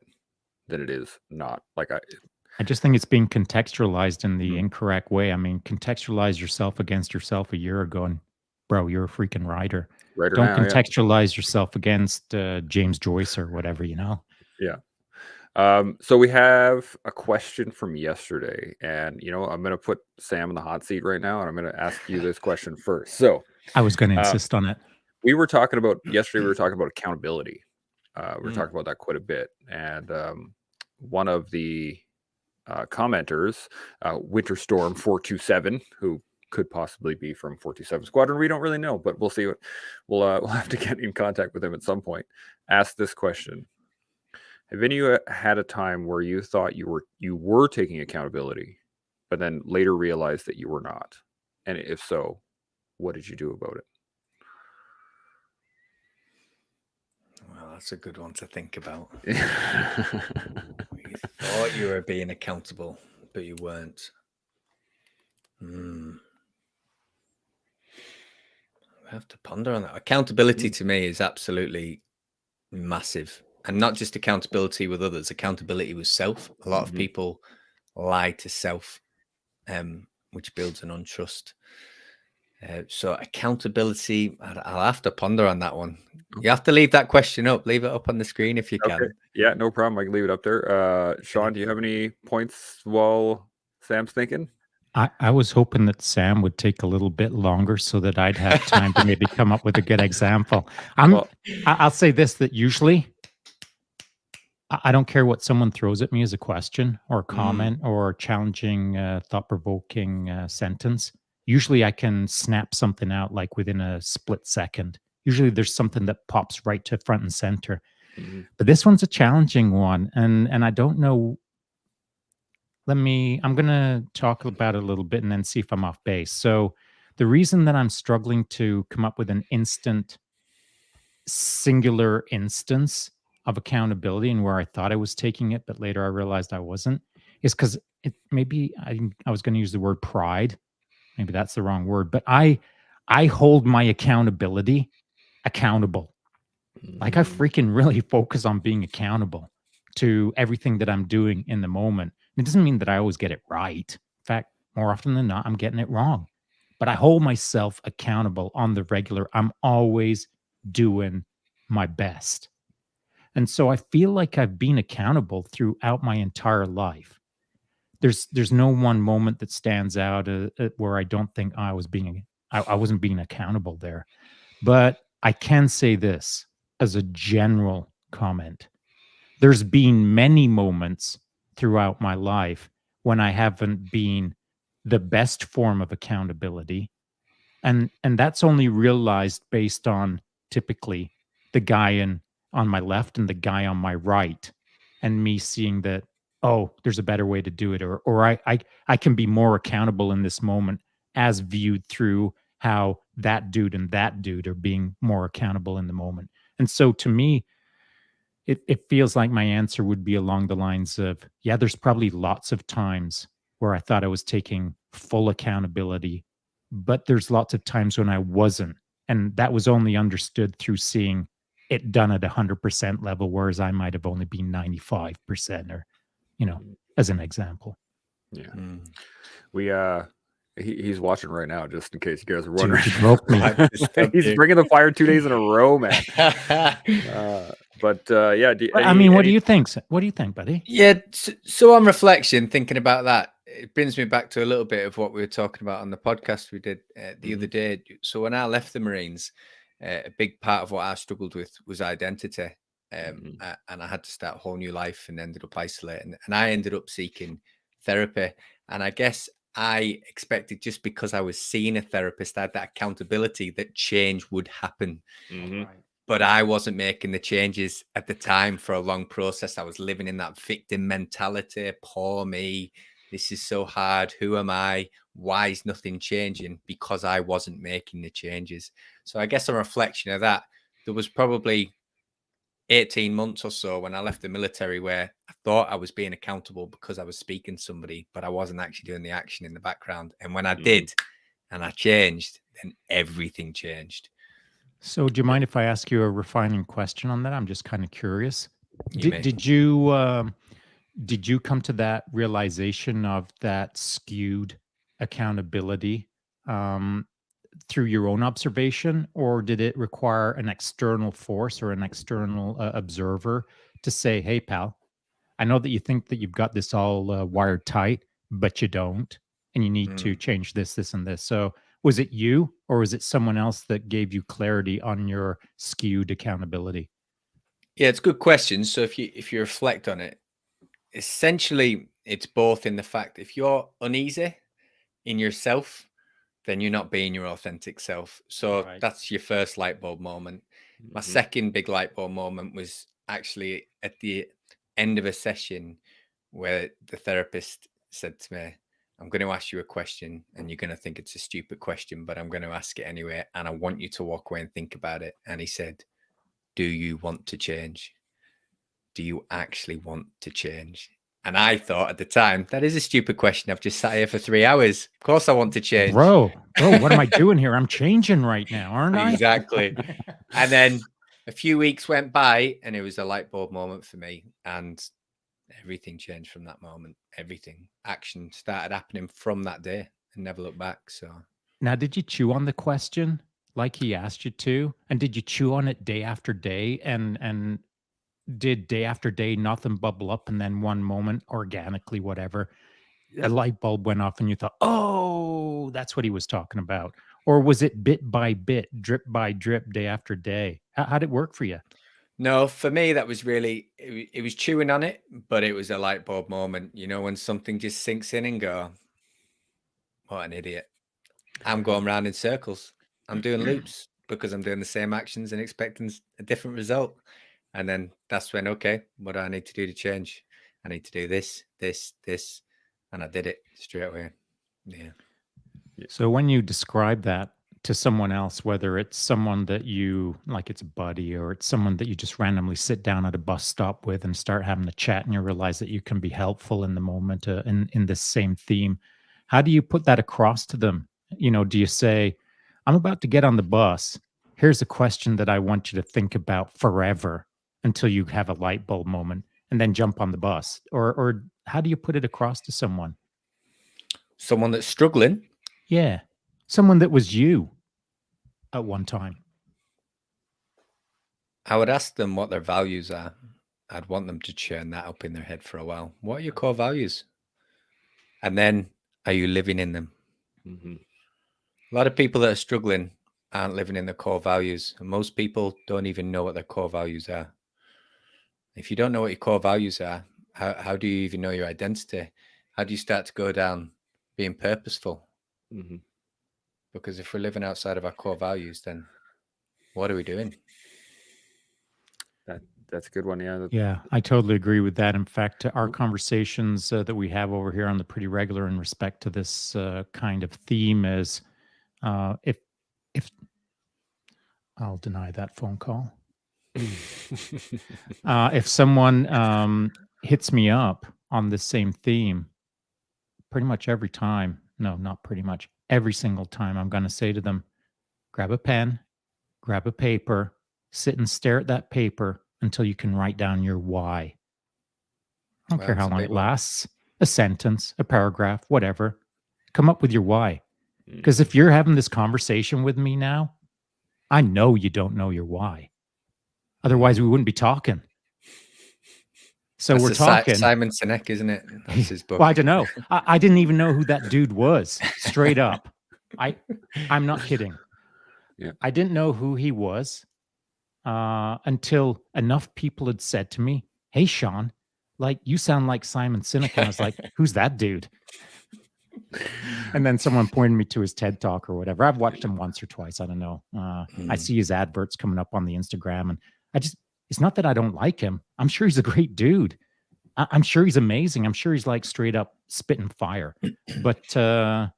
than it is not. Like I just think it's being contextualized in the incorrect way. I mean, contextualize yourself against yourself a year ago, and bro, you're a freaking writer. writer Don't now, yeah. contextualize yourself against James Joyce or whatever, you know? Yeah. So we have a question from yesterday, and I'm going to put Sam in the hot seat right now, and I'm going to ask you this question first. So I was going to insist on it. we were talking about accountability. We were talking about that quite a bit, and one of the commenters, Winterstorm 427, who could possibly be from 427 Squadron, we don't really know, but we'll see. We'll have to get in contact with him at some point. Ask this question: have any of you had a time where you thought you were taking accountability, but then later realized that you were not? And if so, what did you do about it? Well, that's a good one to think about. You thought you were being accountable, but you weren't. I have to ponder on that. Accountability to me is absolutely massive. And not just accountability with others, accountability with self. A lot of people lie to self, which builds an untrust. So accountability, I'll have to ponder on that one. You have to leave that question up. Leave it up on the screen if you can. Okay. Yeah, no problem. I can leave it up there. Shaun, do you have any points while Sam's thinking? I was hoping that Sam would take a little bit longer so that I'd have time to maybe come up with a good example. I'll say this, that usually I don't care what someone throws at me as a question or a comment or challenging, thought-provoking sentence. Usually I can snap something out like within a split second. Usually there's something that pops right to front and center. But this one's a challenging one, and I don't know. I'm gonna talk about it a little bit and then see if I'm off base. So the reason that I'm struggling to come up with an instant singular instance of accountability and where I thought I was taking it, but later I realized I wasn't, is because maybe I was going to use the word pride. Maybe that's the wrong word, but I hold my accountability accountable. Like I freaking really focus on being accountable to everything that I'm doing in the moment. It doesn't mean that I always get it right. In fact, more often than not, I'm getting it wrong. But I hold myself accountable on the regular. I'm always doing my best. And so I feel like I've been accountable throughout my entire life. there's no one moment that stands out where I don't think I wasn't being accountable there. But I can say this as a general comment. There's been many moments throughout my life when I haven't been the best form of accountability, and that's only realized based on typically the guy in on my left and the guy on my right, and me seeing that, oh, there's a better way to do it, or I can be more accountable in this moment as viewed through how that dude are being more accountable in the moment. And so to me, it feels like my answer would be along the lines of, yeah, there's probably lots of times where I thought I was taking full accountability, but there's lots of times when I wasn't. And that was only understood through seeing it done at 100% level, whereas I might have only been 95% or, as an example. Yeah. Mm. We he's watching right now, just in case you guys are Dude, wondering. you broke me. He's bringing the fire 2 days in a row, man. But yeah, I mean, what do you think? What do you think, buddy? Yeah. So on reflection, thinking about that, it brings me back to a little bit of what we were talking about on the podcast we did the other day. So when I left the Marines, a big part of what I struggled with was identity. And I had to start a whole new life and ended up isolating. And I ended up seeking therapy. And I guess I expected, just because I was seeing a therapist, I had that accountability that change would happen. Mm-hmm. But I wasn't making the changes at the time for a long process. I was living in that victim mentality. Poor me. This is so hard. Who am I? Why is nothing changing? Because I wasn't making the changes. So I guess a reflection of that, there was probably 18 months or so when I left the military where I thought I was being accountable because I was speaking to somebody, but I wasn't actually doing the action in the background. And when I did and I changed, then everything changed. So, do you mind if I ask you a refining question on that? I'm just kind of curious. You may. Did you come to that realization of that skewed accountability through your own observation, or did it require an external force or an external observer to say, "Hey, pal, I know that you think that you've got this all wired tight, but you don't, and you need to change this, this, and this." So, was it you, or was it someone else that gave you clarity on your skewed accountability? Yeah, it's a good question. So if you reflect on it, essentially it's both, in the fact if you're uneasy in yourself, then you're not being your authentic self. So Right. that's your first light bulb moment. My second big light bulb moment was actually at the end of a session where the therapist said to me, I'm going to ask you a question and you're going to think it's a stupid question, but I'm going to ask it anyway. And I want you to walk away and think about it. And he said, do you want to change? Do you actually want to change? And I thought at the time, that is a stupid question. I've just sat here for 3 hours. Of course I want to change. Bro, what am I doing here? I'm changing right now, aren't I? Exactly. And then a few weeks went by and it was a light bulb moment for me. And everything changed from that moment. Everything. Action started happening from that day and never looked back. So Now, did you chew on the question like he asked you to? And did you chew on it day after day? And did day after day nothing bubble up, and then one moment organically, whatever, a light bulb went off and you thought, oh, that's what he was talking about? Or was it bit by bit, drip by drip, day after day? How'd it work for you? no, for me, that was really, it was chewing on it, but it was a light bulb moment. You know, when something just sinks in and go, what an idiot. I'm going round in circles. I'm doing loops because I'm doing the same actions and expecting a different result. And then that's when, okay, what do I need to do to change? I need to do this, this, this. And I did it straight away. Yeah. So when you describe that to someone else, whether it's someone that you like, it's a buddy, or it's someone that you just randomly sit down at a bus stop with and start having a chat, and you realize that you can be helpful in the moment in this same theme, how do you put that across to them? Do you say, I'm about to get on the bus. Here's a question that I want you to think about forever until you have a light bulb moment, and then jump on the bus? Or how do you put it across to someone? Someone that's struggling. Yeah. Someone that was you at one time. I would ask them what their values are. I'd want them to churn that up in their head for a while. What are your core values? And then, are you living in them? Mhm. A lot of people that are struggling aren't living in their core values. And most people don't even know what their core values are. If you don't know what your core values are, how do you even know your identity? How do you start to go down being purposeful? Mhm. Because if we're living outside of our core values, then what are we doing? That's a good one. Yeah. Yeah, I totally agree with that. In fact, our conversations that we have over here on the Pretty Regular in respect to this kind of theme is if I'll deny that phone call. If someone hits me up on this same theme, pretty much every time, no, not pretty much, every single time, I'm going to say to them, grab a pen, grab a paper, sit and stare at that paper until you can write down your why. I don't Well, care it's how a long big it one. lasts, a sentence, a paragraph, whatever. Come up with your why. Because Mhm. if you're having this conversation with me now, I know you don't know your why. Otherwise, we wouldn't be talking. So That's we're the talking. Simon Sinek, isn't it? That's his book. Well, I don't know. I didn't even know who that dude was. Straight up, I'm not kidding. Yeah. I didn't know who he was until enough people had said to me, "Hey, Shaun, like you sound like Simon Sinek," and I was like, "Who's that dude?" And then someone pointed me to his TED talk or whatever. I've watched him once or twice. I don't know. I see his adverts coming up on the Instagram, and it's not that I don't like him. I'm sure he's a great dude. I'm sure he's amazing. I'm sure he's like straight up spitting fire, but I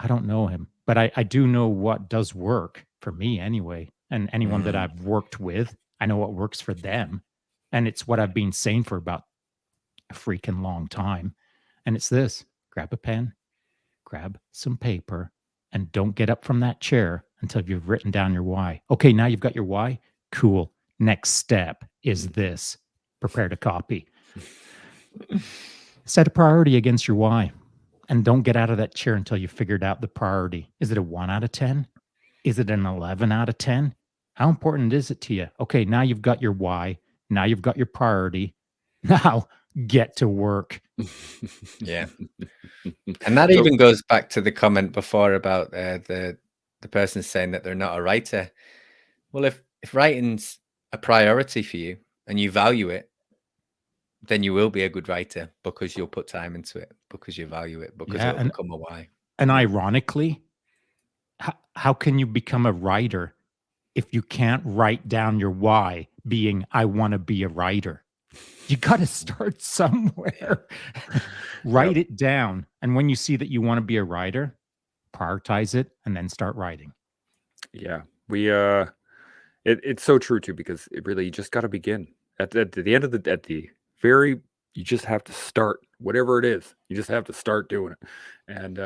don't know him. But I do know what does work for me anyway. And anyone that I've worked with, I know what works for them. And it's what I've been saying for about a freaking long time. And it's this: grab a pen, grab some paper, and don't get up from that chair until you've written down your why. Okay, now you've got your why. Cool. Next step is this: prepare to copy. Set a priority against your why, and don't get out of that chair until you figured out the priority. Is it a 1 out of 10? Is it an 11 out of 10? How important is it to you? Okay, now you've got your why. Now you've got your priority. Now get to work. Yeah. And that So- even goes back to the comment before about the person saying that they're not a writer. Well, if writing's a priority for you and you value it, then you will be a good writer because you'll put time into it, because you value it, because Yeah, it'll become a why. and ironically, how can you become a writer if you can't write down your why, being I want to be a writer? You got to start somewhere. Write Yep. it down. And when you see that you want to be a writer, prioritize it and then start writing. Yeah. We it's so true too, because it really, you just got to begin at the end of at the very, you just have to start whatever it is. You just have to start doing it. And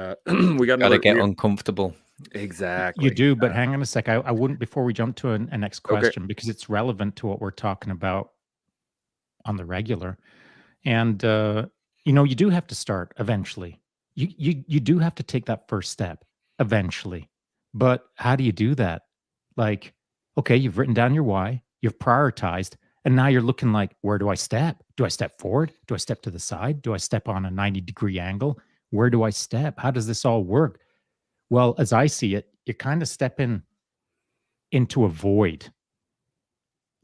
we got Gotta another get uncomfortable. exactly. You do, but hang on a sec. I wouldn't, before we jump to a next Okay. question, because it's relevant to what we're talking about on the regular. And you do have to start eventually. You do have to take that first step eventually. But how do you do that? Like, okay, you've written down your why, you've prioritized, and now you're looking like, where do I step? Do I step forward? Do I step to the side? Do I step on a 90-degree angle? Where do I step? How does this all work? Well, as I see it, you're kind of stepping into a void,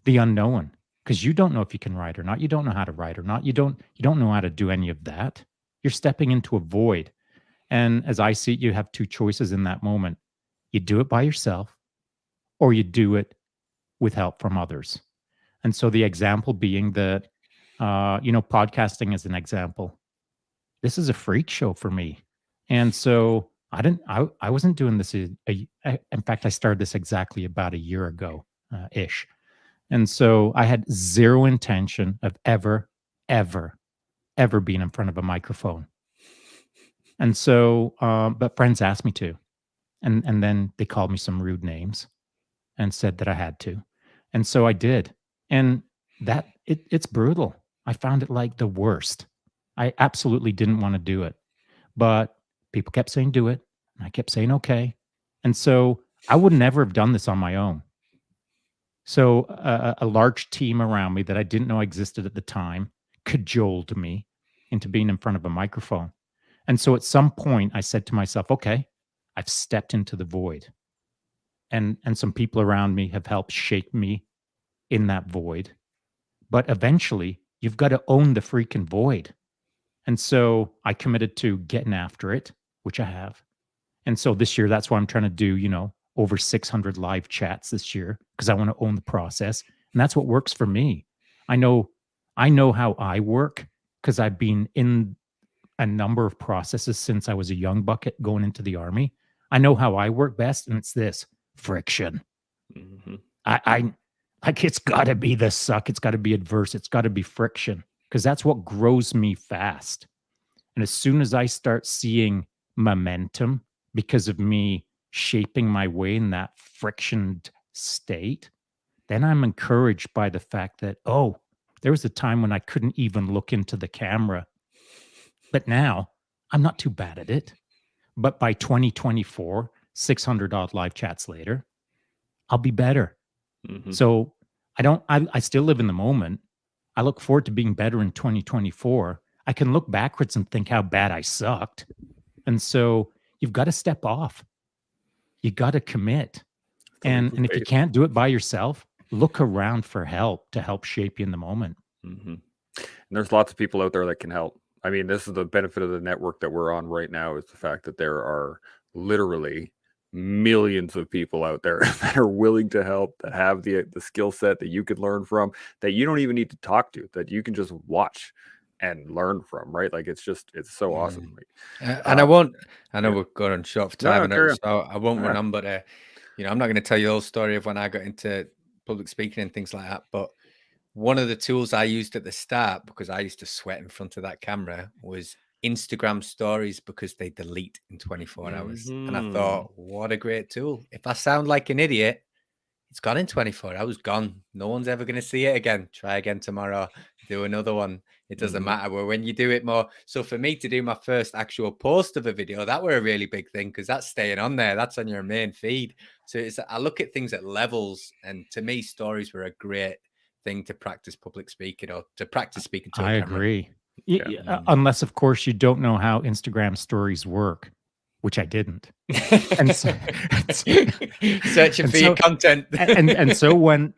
the unknown, because you don't know if you can write or not. You don't know how to write or not. You don't know how to do any of that. You're stepping into a void. And as I see it, you have two choices in that moment. You do it by yourself or you do it with help from others. And so the example being that podcasting is an example. This is a freak show for me. And so I wasn't doing this in fact, I started this exactly about a year ago ish. And so I had zero intention of ever, ever being in front of a microphone. And so, but friends asked me to, and then they called me some rude names and said that I had to, and so I did, and it's brutal. I found it like the worst. I absolutely didn't want to do it, but people kept saying do it, and I kept saying okay, and so I would never have done this on my own. So a large team around me that I didn't know existed at the time cajoled me into being in front of a microphone. And so at some point I said to myself, okay, I've stepped into the void, and some people around me have helped shape me in that void. But eventually you've got to own the freaking void. And so I committed to getting after it, which I have. And so this year, that's why I'm trying to do, over 600 live chats this year because I want to own the process. And that's what works for me. I know, I know how I work because I've been in a number of processes since I was a young bucket going into the army. I know how I work best, and it's this friction. Mm-hmm. I like it's got to be the suck. It's got to be adverse. It's got to be friction because that's what grows me fast. And as soon as I start seeing momentum because of me shaping my way in that frictioned state, then I'm encouraged by the fact that, oh, there was a time when I couldn't even look into the camera. But now I'm not too bad at it. But by 2024, 600 odd live chats later, I'll be better. Mm-hmm. So I still live in the moment. I look forward to being better in 2024. I can look backwards and think how bad I sucked. And so you've got to step off. You got to commit. And if you can't do it by yourself, look around for help to help shape you in the moment. Mm-hmm. And there's lots of people out there that can help. I mean, this is the benefit of the network that we're on right now, is the fact that there are literally millions of people out there that are willing to help, that have the skill set that you could learn from, that you don't even need to talk to, that you can just watch and learn from, right? Like it's so awesome. And I know we're going short for time, so I won't run on, but I'm not going to tell you the whole story of when I got into public speaking and things like that, but one of the tools I used at the start, because I used to sweat in front of that camera, was Instagram stories, because they delete in 24 hours. And I thought, what a great tool. If I sound like an idiot, it's gone in 24 hours, gone. No one's ever going to see it again. Try again tomorrow, do another one. It doesn't matter. But when you do it more. So for me to do my first actual post of a video, that were a really big thing, because that's staying on there. That's on your main feed. So I look at things at levels. And to me, stories were a great thing to practice public speaking, or to practice speaking to a camera. Agree. Unless, of course, you don't know how Instagram stories work, which I didn't. And so, searching for your content. and so when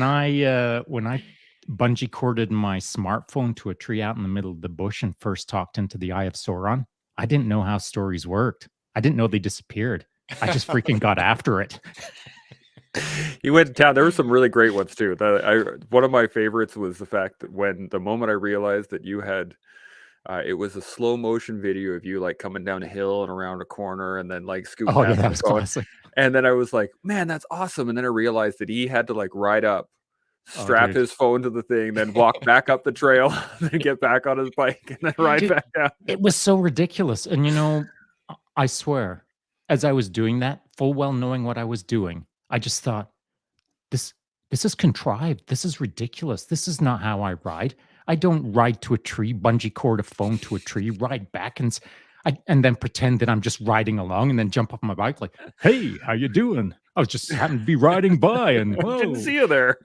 I bungee corded my smartphone to a tree out in the middle of the bush and first talked into the Eye of Sauron, I didn't know how stories worked. I didn't know they disappeared. I just freaking got after it. You went to town. There were some really great ones too. One of my favorites was the fact that the moment I realized that you had, it was a slow motion video of you like coming down a hill and around a corner and then like scooting past that was classic. And then I was like, man, that's awesome. And then I realized that he had to like ride up, strap his phone to the thing, then walk back up the trail, then get back on his bike and then ride back down. It was so ridiculous. And I swear, as I was doing that, full well knowing what I was doing, I just thought, this is contrived. This is ridiculous. This is not how I ride. I don't ride to a tree, bungee cord a phone to a tree, ride back and then pretend that I'm just riding along and then jump off my bike like, hey, how you doing? I was just happened to be riding by and whoa, didn't see you there.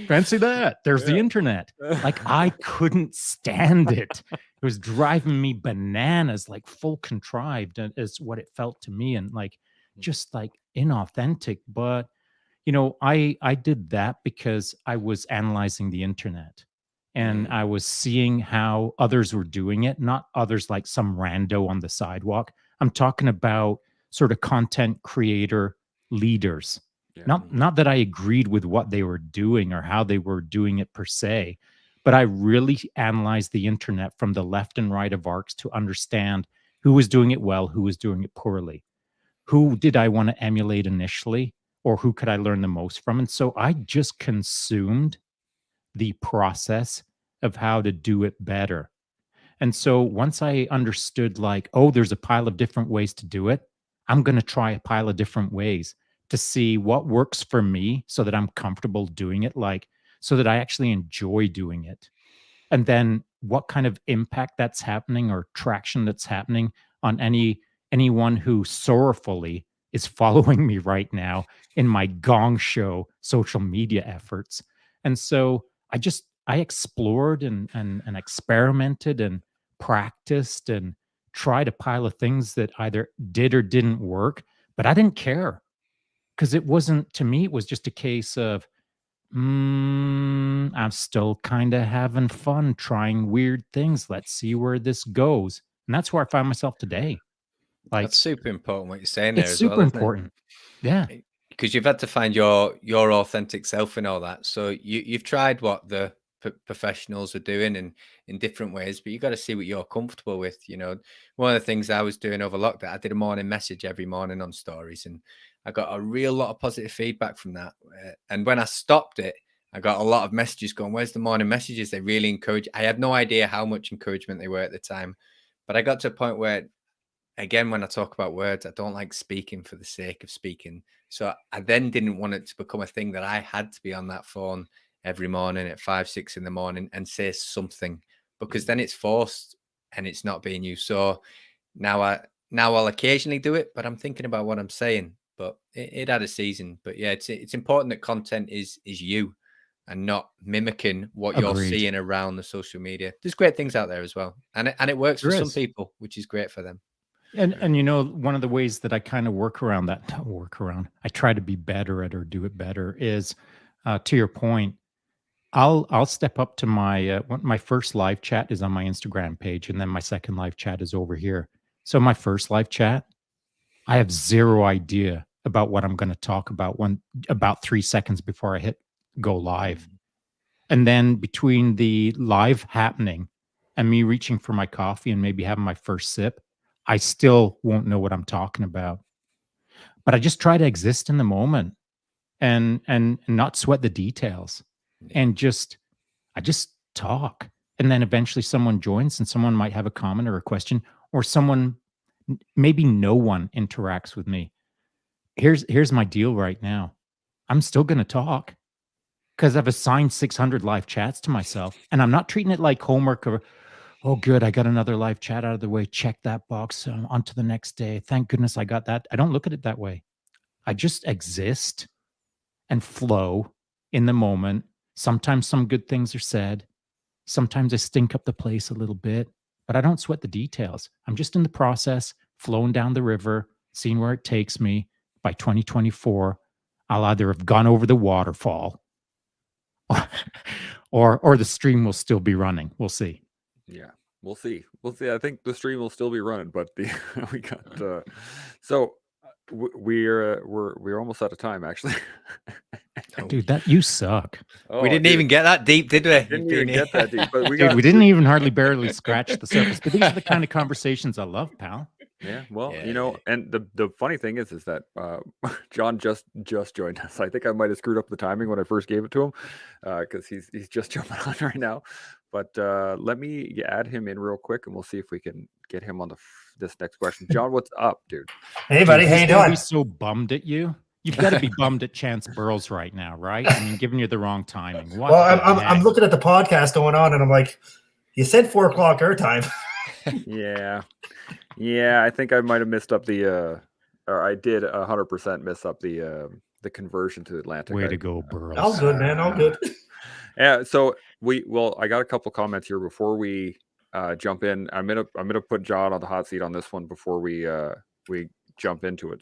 Fancy that. There's the internet. Like I couldn't stand it. It was driving me bananas, like full contrived is what it felt to me, and like just like inauthentic. But I did that because I was analyzing the internet and I was seeing how others were doing it, not others like some rando on the sidewalk. I'm talking about sort of content creator leaders. Not that I agreed with what they were doing or how they were doing it per se, but I really analyzed the internet from the left and right of arcs to understand who was doing it well, who was doing it poorly. Who did I want to emulate initially, or who could I learn the most from? And so I just consumed the process of how to do it better. And so once I understood, like, oh, there's a pile of different ways to do it, I'm going to try a pile of different ways to see what works for me so that I'm comfortable doing it, like, so that I actually enjoy doing it. And then what kind of impact that's happening or traction that's happening on anyone who sorrowfully is following me right now in my gong show social media efforts. And so I explored and experimented and practiced and tried a pile of things that either did or didn't work, but I didn't care because it wasn't, to me, it was just a case of, I'm still kind of having fun trying weird things. Let's see where this goes. And that's where I find myself today. Like, That's super important what you're saying there it's as well, super isn't it? important. Yeah. Because you've had to find your authentic self and all that. So you've tried what the professionals are doing in different ways, but you got to see what you're comfortable with. You know, one of the things I was doing over lockdown, I did a morning message every morning on stories, and I got a real lot of positive feedback from that. And when I stopped it, I got a lot of messages going, "Where's the morning messages?" They really encourage. I had no idea how much encouragement they were at the time, but I got to a point where, again, when I talk about words, I don't like speaking for the sake of speaking. So I then didn't want it to become a thing that I had to be on that phone every morning at 5, 6 in the morning and say something, because then it's forced and it's not being used. So now I'll occasionally do it, but I'm thinking about what I'm saying. But it had a season. But yeah, it's important that content is you and not mimicking what you're Agreed. seeing around the social media. There's great things out there as well. And it works for There some is. people, which is great for them. And you know, one of the ways that I kind of work around that, not work around, I try to be better at or do it better is, to your point, I'll step up to my first live chat is on my Instagram page, and then my second live chat is over here. So my first live chat, I have zero idea about what I'm going to talk about about 3 seconds before I hit go live. And then between the live happening and me reaching for my coffee and maybe having my first sip, I still won't know what I'm talking about. But I just try to exist in the moment and not sweat the details and I just talk. And then eventually someone joins and someone might have a comment or a question, or maybe no one interacts with me. Here's my deal right now. I'm still going to talk because I've assigned 600 live chats to myself, and I'm not treating it like homework or, oh, good, I got another live chat out of the way. Check that box. On to the next day. Thank goodness I got that. I don't look at it that way. I just exist and flow in the moment. Sometimes some good things are said. Sometimes I stink up the place a little bit, but I don't sweat the details. I'm just in the process, flowing down the river, seeing where it takes me. By 2024, I'll either have gone over the waterfall or the stream will still be running. We'll see. Yeah, we'll see. We'll see. I think the stream will still be running, but we got so we're almost out of time, actually. Dude, that you suck. We didn't even get that deep, did we? Didn't even get that deep, but Dude, we didn't even hardly barely scratch the surface. But these are the kind of conversations I love, pal. Yeah, well, Yeah, you know, and the funny thing is that John just joined us. I think I might have screwed up the timing when I first gave it to him, because he's just jumping on right now. But let me add him in real quick, and we'll see if we can get him on this next question. John, what's up, dude? Hey, buddy, Dude, how you doing? He's so bummed at you. You've got to be bummed at Chance Burrows right now, right? I mean, giving you the wrong timing. What Well, the I'm heck? looking at the podcast going on, and I'm like, you said 4 o'clock our time. Yeah, I think I might have missed up or I did 100% miss up the conversion to Atlantic. Way to go, Burrows. All good, man. All good. Yeah, so I got a couple comments here before we jump in. I'm gonna put John on the hot seat on this one before we jump into it.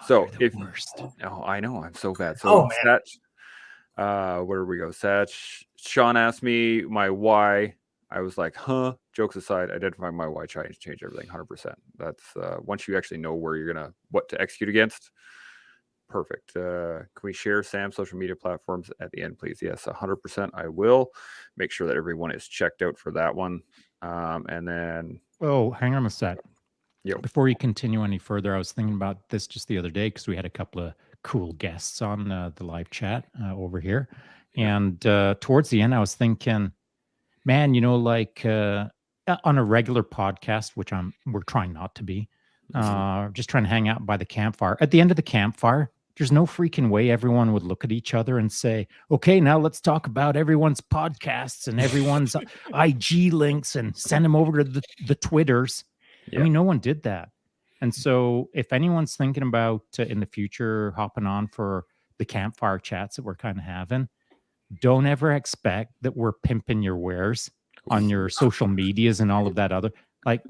So You're the worst. Oh, I know, I'm so bad. So Oh, man. where do we go? Sean asked me my why. I was like, huh? Jokes aside, identifying my why change everything 100%. That's once you actually know where you're what to execute against. Perfect. Can we share Sam's social media platforms at the end, please? Yes, 100%. I will make sure that everyone is checked out for that one. And then, oh, hang on a sec. Yep. Before you continue any further, I was thinking about this just the other day because we had a couple of cool guests on the live chat over here, and towards the end, I was thinking, man, you know, like on a regular podcast, which we're trying not to be, just trying to hang out by the campfire. At the end of the campfire, there's no freaking way everyone would look at each other and say, okay, now let's talk about everyone's podcasts and everyone's IG links and send them over to the Twitters. Yeah. I mean, no one did that. And so if anyone's thinking about in the future hopping on for the campfire chats that we're kind of having, don't ever expect that we're pimping your wares on your social medias and all of that other. Like,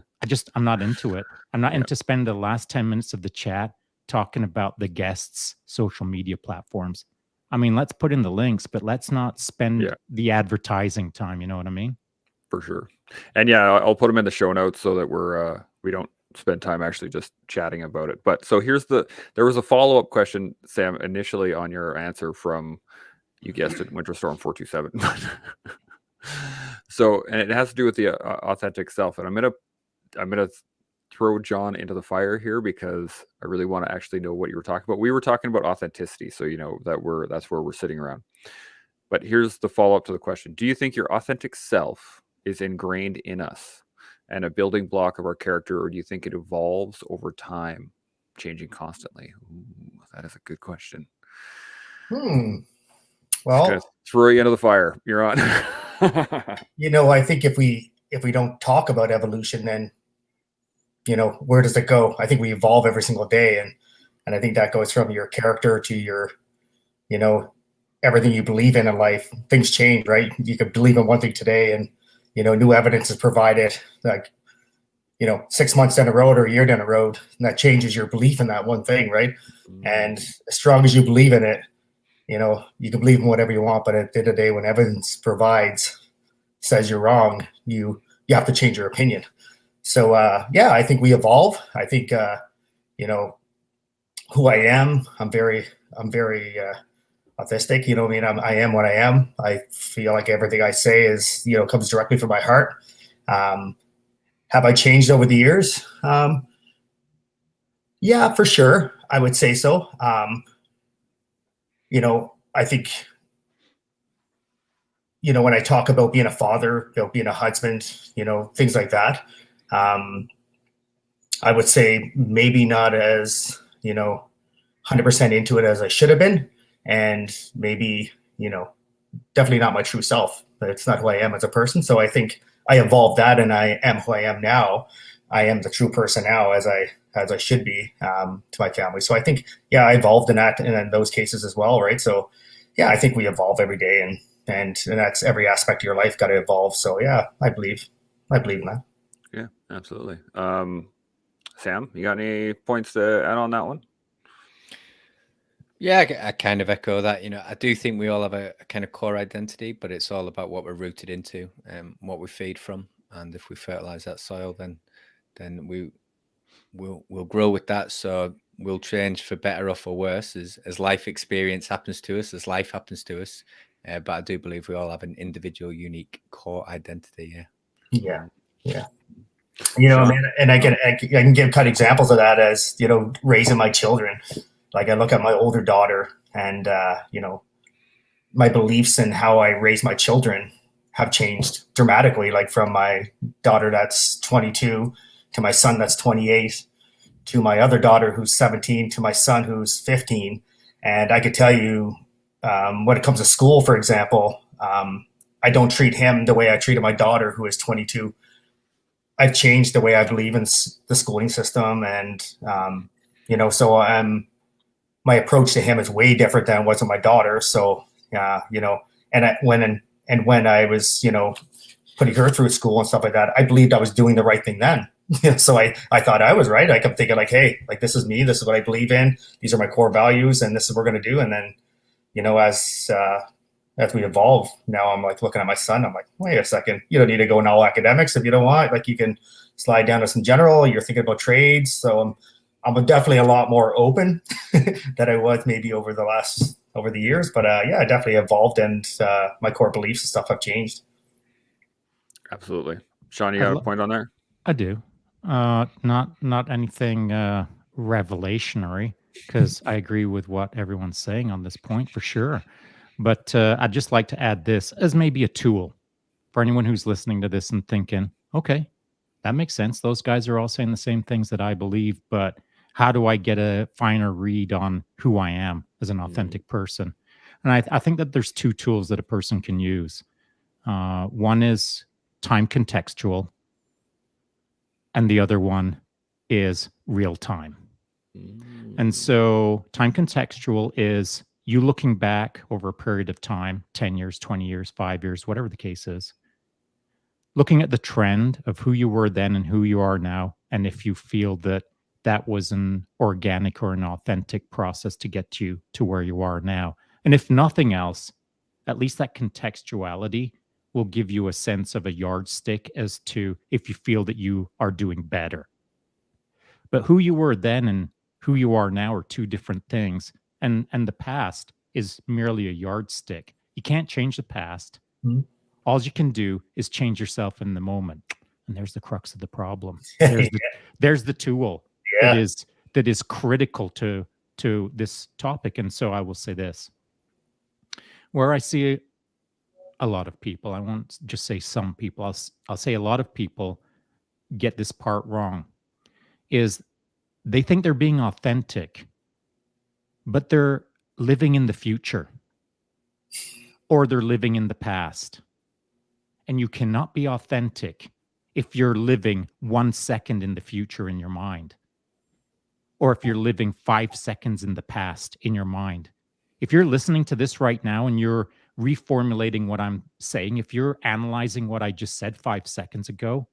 I'm not into it. I'm not Yeah. into spend the last 10 minutes of the chat talking about the guests' social media platforms. I mean, let's put in the links, but let's not spend Yeah. the advertising time. You know what I mean? For sure. And yeah, I'll put them in the show notes so that we don't spend time actually just chatting about it. But so there was a follow-up question, Sam, initially on your answer from, you guessed it, Winter Storm 427. So, and it has to do with the authentic self. And I'm gonna throw John into the fire here because I really want to actually know what you were talking about. We were talking about authenticity, so that's where we're sitting around. But here's the follow-up to the question. Do you think your authentic self is ingrained in us and a building block of our character, or do you think it evolves over time, changing constantly? Ooh, that is a good question. Well, throw you into the fire. You're on. I think if we don't talk about evolution, then where does it go? I think we evolve every single day, and I think that goes from your character to your everything you believe in life. Things change, right? You could believe in one thing today, and new evidence is provided, like 6 months down the road or a year down the road, and that changes your belief in that one thing, right? And as strong as you believe in it, you can believe in whatever you want, but at the end of the day, when evidence says you're wrong, you have to change your opinion. So I think we evolve. I think who I am. I'm very autistic. I mean, I am what I am. I feel like everything I say is comes directly from my heart. Have I changed over the years? Yeah, for sure. I would say so. I think when I talk about being a father, being a husband, things like that. I would say maybe not as 100% into it as I should have been, and maybe definitely not my true self. But it's not who I am as a person. So I think I evolved that, and I am who I am now. I am the true person now, as I should be to my family. So I think I evolved in that, and in those cases as well, right? So I think we evolve every day, and that's every aspect of your life got to evolve. So I believe in that. Yeah, absolutely. Sam, you got any points to add on that one? Yeah, I kind of echo that. I do think we all have a kind of core identity, but it's all about what we're rooted into and what we feed from. And if we fertilize that soil, then we'll grow with that. So we'll change for better or for worse as life experience happens to us, as life happens to us. But I do believe we all have an individual, unique core identity. Yeah. And I can give kind of examples of that as raising my children. Like I look at my older daughter, and my beliefs and how I raise my children have changed dramatically. Like from my daughter that's 22 to my son that's 28 to my other daughter who's 17 to my son who's 15. And I could tell you, when it comes to school, for example, I don't treat him the way I treated my daughter who is 22. I've changed the way I believe in the schooling system, and so my approach to him is way different than it was with my daughter. So when I was putting her through school and stuff like that, I believed I was doing the right thing then. So I thought I was right. I kept thinking like, hey, like this is me. This is what I believe in. These are my core values, and this is what we're going to do. And then as we evolve, now I'm like looking at my son. I'm like, wait a second, you don't need to go in all academics if you don't want. Like you can slide down to some general. You're thinking about trades, so I'm definitely a lot more open than I was maybe over the years. But I definitely evolved, and my core beliefs and stuff have changed. Absolutely, Shaun, you got a point on there? I do. Not anything revelationary, because I agree with what everyone's saying on this point for sure. But I'd just like to add this as maybe a tool for anyone who's listening to this and thinking, okay, that makes sense. Those guys are all saying the same things that I believe, but how do I get a finer read on who I am as an authentic person? And I think that there's two tools that a person can use. One is time contextual, and the other one is real time. And so time contextual is you looking back over a period of time, 10 years, 20 years, 5 years, whatever the case is, looking at the trend of who you were then and who you are now, and if you feel that that was an organic or an authentic process to get you to where you are now. And if nothing else, at least that contextuality will give you a sense of a yardstick as to if you feel that you are doing better. But who you were then and who you are now are two different things. And the past is merely a yardstick. You can't change the past. Mhm. All you can do is change yourself in the moment. And there's the crux of the problem. Yeah. There's the tool Yeah. that is critical to this topic. And so I will say this. Where I see a lot of people, I won't just say some people, I'll say a lot of people get this part wrong, is they think they're being authentic, but they're living in the future or they're living in the past. And you cannot be authentic if you're living 1 second in the future in your mind, or if you're living 5 seconds in the past in your mind. If you're listening to this right now and you're reformulating what I'm saying, if you're analyzing what I just said 5 seconds ago,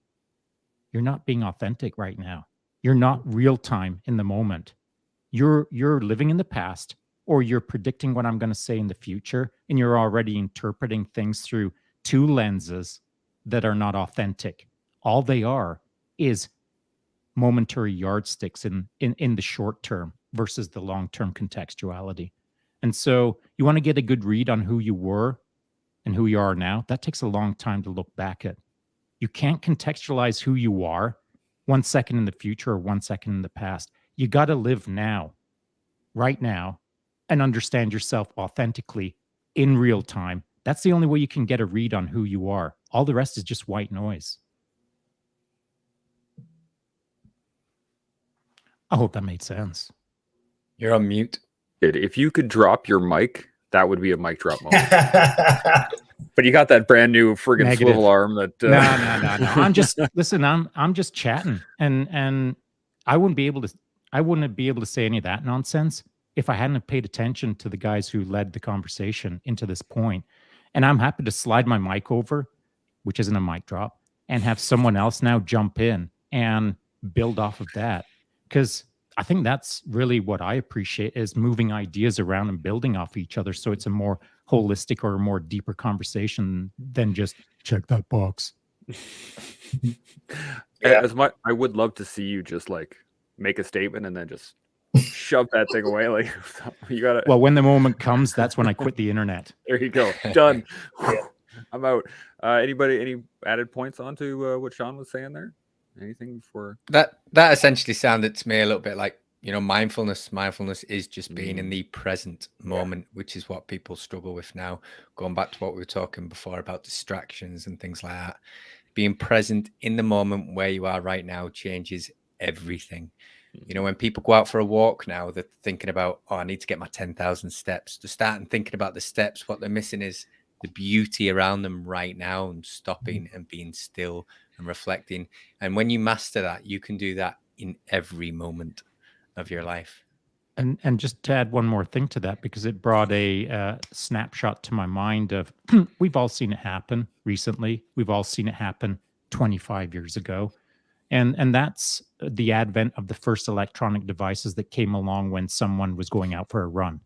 you're not being authentic right now. You're not real time in the moment. You're living in the past, or you're predicting what I'm going to say in the future, and you're already interpreting things through two lenses that are not authentic. All they are is momentary yardsticks in the short term versus the long-term contextuality. And so you want to get a good read on who you were and who you are now. That takes a long time to look back at. You can't contextualize who you are 1 second in the future or 1 second in the past. You got to live now, right now, and understand yourself authentically in real time. That's the only way you can get a read on who you are. All the rest is just white noise. I hope that made sense. You're on mute. If you could drop your mic, that would be a mic drop moment. But you got that brand new friggin' Negative. swivel arm that No. I'm just listen, I'm just chatting. And I wouldn't be able to say any of that nonsense if I hadn't have paid attention to the guys who led the conversation into this point. And I'm happy to slide my mic over, which isn't a mic drop, and have someone else now jump in and build off of that. Because I think that's really what I appreciate, is moving ideas around and building off each other. So it's a more holistic or a more deeper conversation than just check that box. Yeah. As much, I would love to see you just like make a statement and then just shove that thing away. Like you gotta. Well, when the moment comes, that's when I quit the internet. There you go. Done. Yeah. I'm out. Anybody, any added points onto what Shaun was saying there? Anything for that essentially sounded to me a little bit like, mindfulness is just being in the present moment, which is what people struggle with now. Going back to what we were talking before about distractions and things like that, being present in the moment where you are right now changes everything. When people go out for a walk now, they're thinking about, I need to get my 10,000 steps. To start and thinking about the steps, what they're missing is the beauty around them right now, and stopping and being still and reflecting. And when you master that, you can do that in every moment of your life. And just to add one more thing to that, because it brought a snapshot to my mind of we've all seen it happen recently. We've all seen it happen 25 years ago. And that's the advent of the first electronic devices that came along when someone was going out for a run.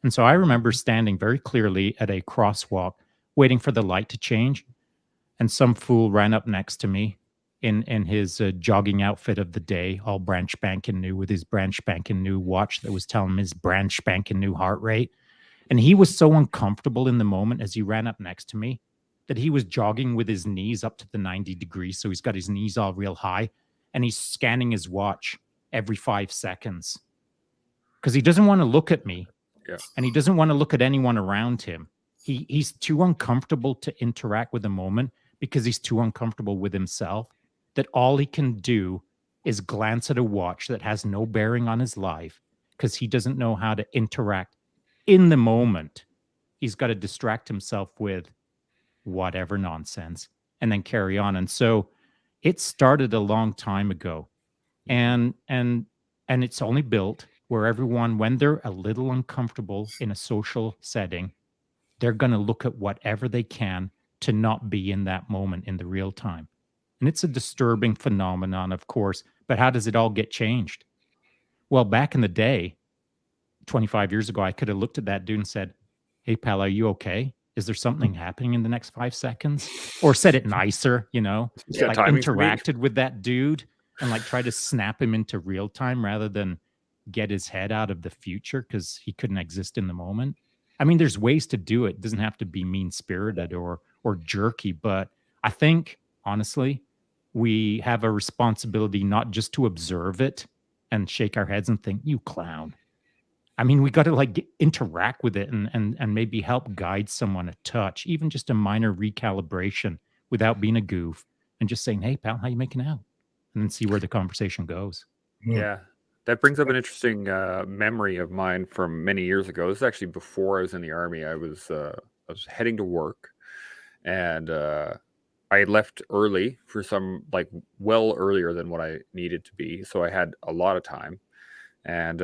And so I remember standing very clearly at a crosswalk waiting for the light to change. And some fool ran up next to me in his jogging outfit of the day, all brand spanking new, with his brand spanking new watch that was telling him his brand spanking new heart rate. And he was so uncomfortable in the moment as he ran up next to me that he was jogging with his knees up to the 90 degrees. So he's got his knees all real high and he's scanning his watch every 5 seconds because he doesn't want to look at me. Yeah. And he doesn't want to look at anyone around him. He's too uncomfortable to interact with the moment because he's too uncomfortable with himself, that all he can do is glance at a watch that has no bearing on his life because he doesn't know how to interact in the moment. He's got to distract himself with whatever nonsense and then carry on. And so it started a long time ago. And it's only built where everyone, when they're a little uncomfortable in a social setting, they're going to look at whatever they can to not be in that moment in the real time. And it's a disturbing phenomenon, of course, but how does it all get changed? Well, back in the day, 25 years ago, I could have looked at that dude and said, "Hey, pal, are you okay? Is there something happening in the next 5 seconds?" Or said it nicer, Yeah, like timing for me. interacted with that dude and like try to snap him into real time rather than get his head out of the future because he couldn't exist in the moment. I mean, there's ways to do it. It doesn't have to be mean spirited or jerky, but I think honestly, we have a responsibility not just to observe it and shake our heads and think, "You clown." I mean, we got to like interact with it and maybe help guide someone a touch, even just a minor recalibration without being a goof and just saying, "Hey, pal, how you making out?" And then see where the conversation goes. Yeah, that brings up an interesting memory of mine from many years ago. This is actually before I was in the army. I was heading to work, and I had left early for some well earlier than what I needed to be, so I had a lot of time. And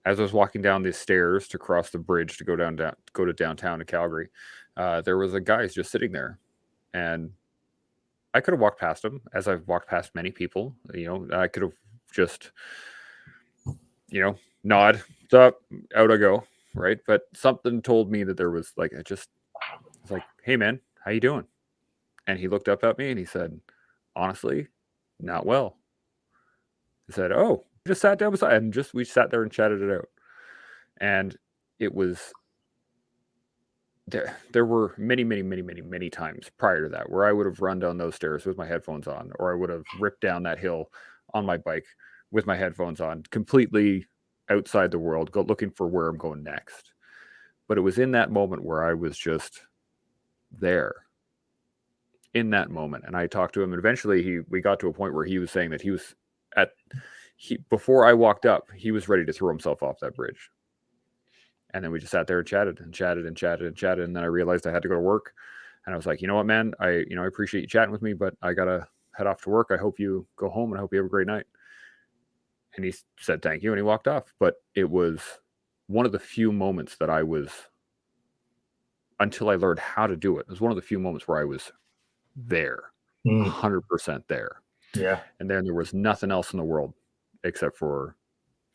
as I was walking down the stairs to cross the bridge to go to downtown in Calgary, there was a guy just sitting there, and I could have walked past him, as I've walked past many people. I could have just, nod, up, out I go, right? But something told me that there was I was like, "Hey man, how you doing?" And he looked up at me and he said, "Honestly, not well." He said, "Oh, just sat down beside," and we sat there and chatted it out. And it was there were many, many, many, many, many times prior to that where I would have run down those stairs with my headphones on, or I would have ripped down that hill on my bike with my headphones on, completely outside the world, looking for where I'm going next. But it was in that moment where I was just there in that moment. And I talked to him, and eventually we got to a point where he was saying that before I walked up, he was ready to throw himself off that bridge. And then we just sat there and chatted and chatted and chatted and chatted. And then I realized I had to go to work. And I was like, "You know what, man? I appreciate you chatting with me, but I got to head off to work. I hope you go home and I hope you have a great night." And he said, "Thank you." And he walked off. But it was one of the few moments that I was, until I learned how to do it, it was one of the few moments where I was there, 100% there. Yeah. And then there was nothing else in the world except for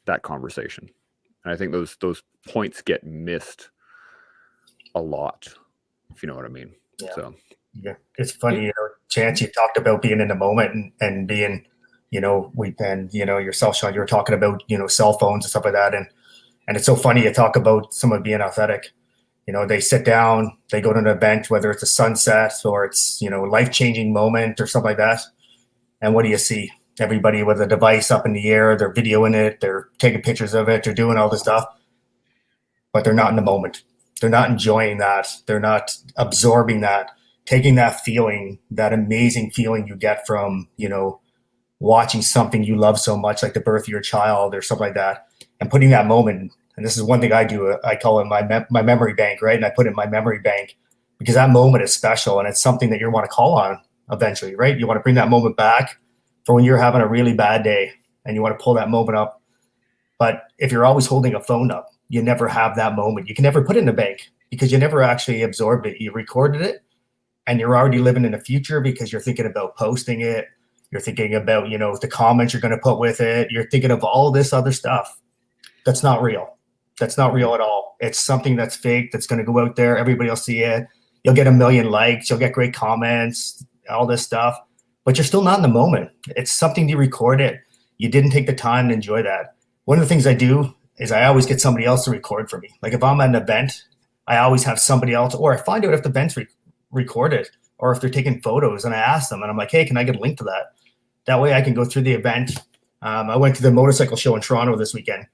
that conversation. And I think those points get missed a lot, if you know what I mean. Yeah. So yeah, it's funny, Chance, you talked about being in the moment and being, yourself, Shaun, you were talking about, cell phones and stuff like that. And it's so funny you talk about someone being authentic. They sit down, they go to an event, whether it's a sunset or it's, life-changing moment or something like that. And what do you see? Everybody with a device up in the air, they're videoing it, they're taking pictures of it, they're doing all this stuff, but they're not in the moment. They're not enjoying that. They're not absorbing that, taking that feeling, that amazing feeling you get from, watching something you love so much, like the birth of your child or something like that, and putting that moment. And this is one thing I do. I call it my memory bank, right? And I put it in my memory bank because that moment is special and it's something that you want to call on eventually, right? You want to bring that moment back for when you're having a really bad day and you want to pull that moment up. But if you're always holding a phone up, you never have that moment. You can never put it in the bank because you never actually absorbed it. You recorded it and you're already living in the future because you're thinking about posting it. You're thinking about, the comments you're going to put with it. You're thinking of all this other stuff. That's not real. That's not real at all. It's something that's fake, that's going to go out there. Everybody will see it. You'll get 1 million likes. You'll get great comments, all this stuff. But you're still not in the moment. It's something you recorded. You didn't take the time to enjoy that. One of the things I do is I always get somebody else to record for me. Like if I'm at an event, I always have somebody else, or I find out if the event's recorded or if they're taking photos, and I ask them and I'm like, "Hey, can I get a link to that?" That way I can go through the event. I went to the motorcycle show in Toronto this weekend.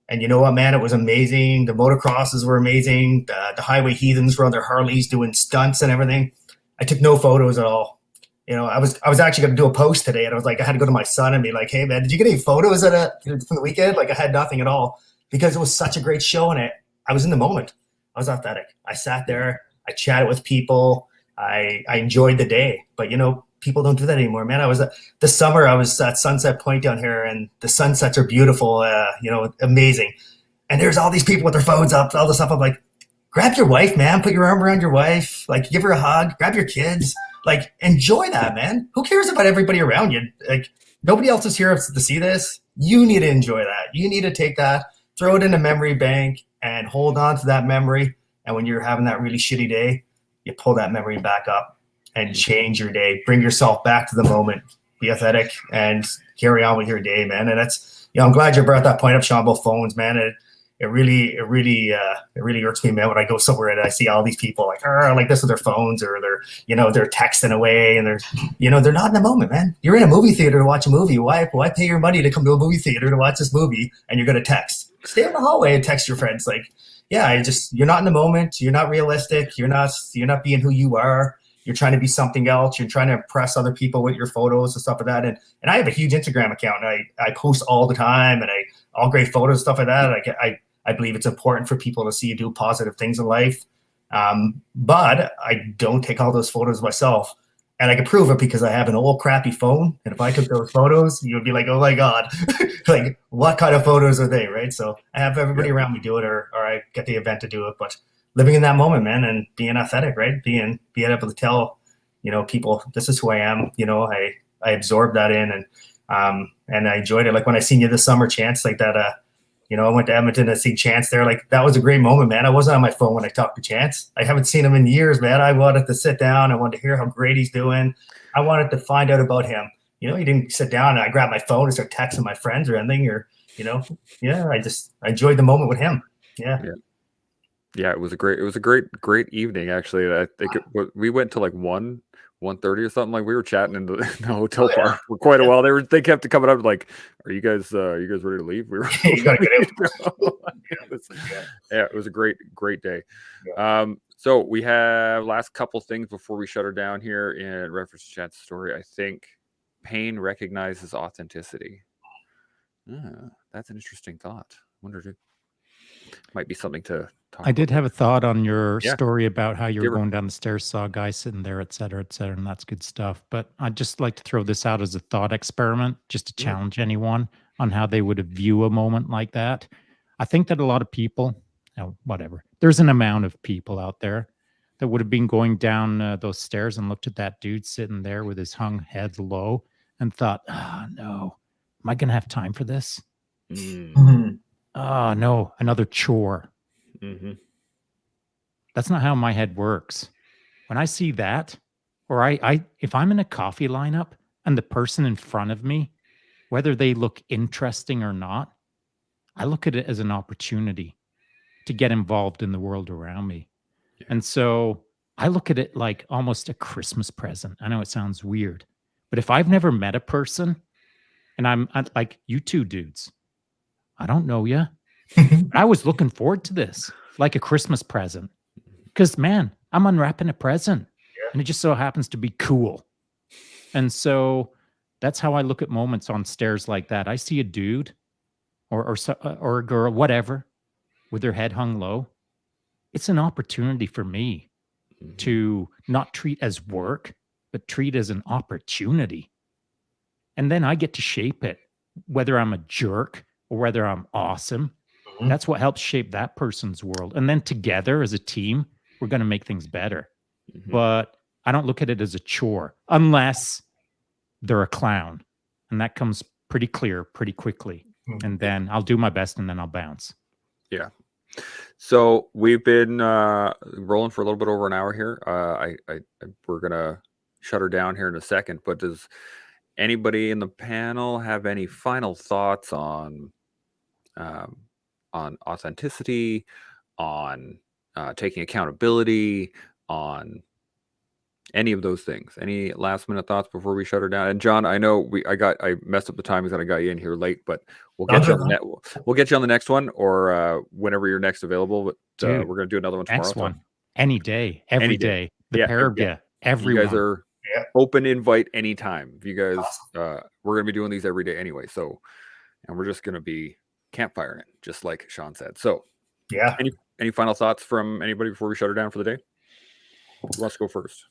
And you know what, man? It was amazing. The motocrosses were amazing. The highway heathens were on their Harleys doing stunts and everything. I took no photos at all. I was actually going to do a post today, and I was like, I had to go to my son and be like, "Hey, man, did you get any photos from the weekend?" Like I had nothing at all because it was such a great show, and I was in the moment. I was authentic. I sat there. I chatted with people. I enjoyed the day. But people don't do that anymore, man. This summer I was at Sunset Point down here, and the sunsets are beautiful, amazing. And there's all these people with their phones up, all this stuff. I'm like, grab your wife, man. Put your arm around your wife. Like, give her a hug. Grab your kids. Like, enjoy that, man. Who cares about everybody around you? Like, nobody else is here to see this. You need to enjoy that. You need to take that, throw it in a memory bank, and hold on to that memory. And when you're having that really shitty day, you pull that memory back up and change your day. Bring yourself back to the moment. Be authentic and carry on with your day, man. And that's, I'm glad you brought that point up, Shaun, about phones, man. It really irks me, man, when I go somewhere and I see all these people like this with their phones, or they're texting away, and they're not in the moment, man. You're in a movie theater to watch a movie. Why pay your money to come to a movie theater to watch this movie and you're going to text? Stay in the hallway and text your friends. Like, yeah, you're not in the moment. You're not realistic. You're not being who you are. You're trying to be something else. You're trying to impress other people with your photos and stuff like that. And I have a huge Instagram account, and I post all the time, and all great photos and stuff like that. I believe it's important for people to see you do positive things in life. But I don't take all those photos myself. And I can prove it because I have an old crappy phone. And if I took those photos, you would be like, oh my God, like, what kind of photos are they, right? So I have everybody around me do it, or I get the event to do it. But living in that moment, man, and being authentic, right? Being able to tell, people, this is who I am. I absorbed that in, and I enjoyed it. Like when I seen you this summer, Chance, like that, I went to Edmonton to see Chance there. Like, that was a great moment, man. I wasn't on my phone when I talked to Chance. I haven't seen him in years, man. I wanted to sit down. I wanted to hear how great he's doing. I wanted to find out about him. He didn't sit down and I grabbed my phone and start texting my friends or anything, or, I enjoyed the moment with him. Yeah. It was a great evening, actually. I think we went to like 1:30 or something. Like, we were chatting in the hotel bar for quite a while. They kept coming up like, are you guys ready to leave? We were You gotta get out. it was a great day. Yeah. So we have last couple things before we shut her down here in reference to Chance's story. I think pain recognizes authenticity. That's an interesting thought. Wonder if it might be something to talk I did about. have a thought on your Yeah. story about how you were Give her- going down the stairs, saw a guy sitting there, et cetera, and that's good stuff. But I'd just like to throw this out as a thought experiment, just to Yeah. challenge anyone on how they would view a moment like that. I think that a lot of people, whatever, there's an amount of people out there that would have been going down those stairs and looked at that dude sitting there with his hung head low and thought, oh, no, am I going to have time for this? Mhm. Oh, no, another chore. Mm-hmm. That's not how my head works. When I see that, or if I'm in a coffee lineup and the person in front of me, whether they look interesting or not, I look at it as an opportunity to get involved in the world around me. Yeah. And so I look at it like almost a Christmas present. I know it sounds weird, but if I've never met a person and I'm like, you two dudes, I don't know you. I was looking forward to this like a Christmas present. Because, man, I'm unwrapping a present, and it just so happens to be cool. And so that's how I look at moments on stairs like that. I see a dude or a girl, whatever, with their head hung low. It's an opportunity for me to not treat as work, but treat as an opportunity. And then I get to shape it, whether I'm a jerk or whether I'm awesome. Mhm. That's what helps shape that person's world. And then together as a team, we're going to make things better. Mm-hmm. But I don't look at it as a chore unless they're a clown. And that comes pretty clear pretty quickly. Mhm. And then I'll do my best and then I'll bounce. Yeah. So we've been rolling for a little bit over an hour here. We're going to shut her down here in a second. But does anybody in the panel have any final thoughts on authenticity, on taking accountability, on any of those things? Any last minute thoughts before we shut her down? And John, I know I messed up the timings and I got you in here late, but we'll get you on the next one, or whenever you're next available. But Dude, we're gonna do another one tomorrow. Next one. Any day, every day. The pair of you, everyone. You guys are open invite anytime. If you guys, we're gonna be doing these every day anyway. So, and we're just gonna be campfiring it, just like Shaun said. So, Yeah. Any final thoughts from anybody before we shut her down for the day? Who wants to go first?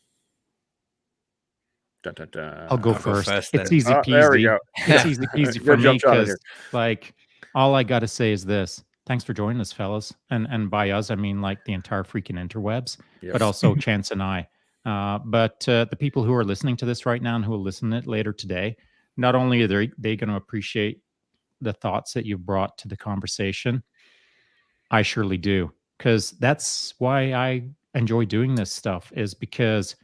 Dun, dun, dun. I'll go I'll go first. first It's then. easy peasy. There we go. It's easy peasy for Good me jump shot in because, here. like, all I got to say is this: thanks for joining us, fellas. And by us, I mean like the entire freaking interwebs, Yep. but also Chance and I. But the people who are listening to this right now and who will listen to it later today, not only are they going to appreciate the thoughts that you've brought to the conversation, I surely do, because that's why I enjoy doing this stuff, is because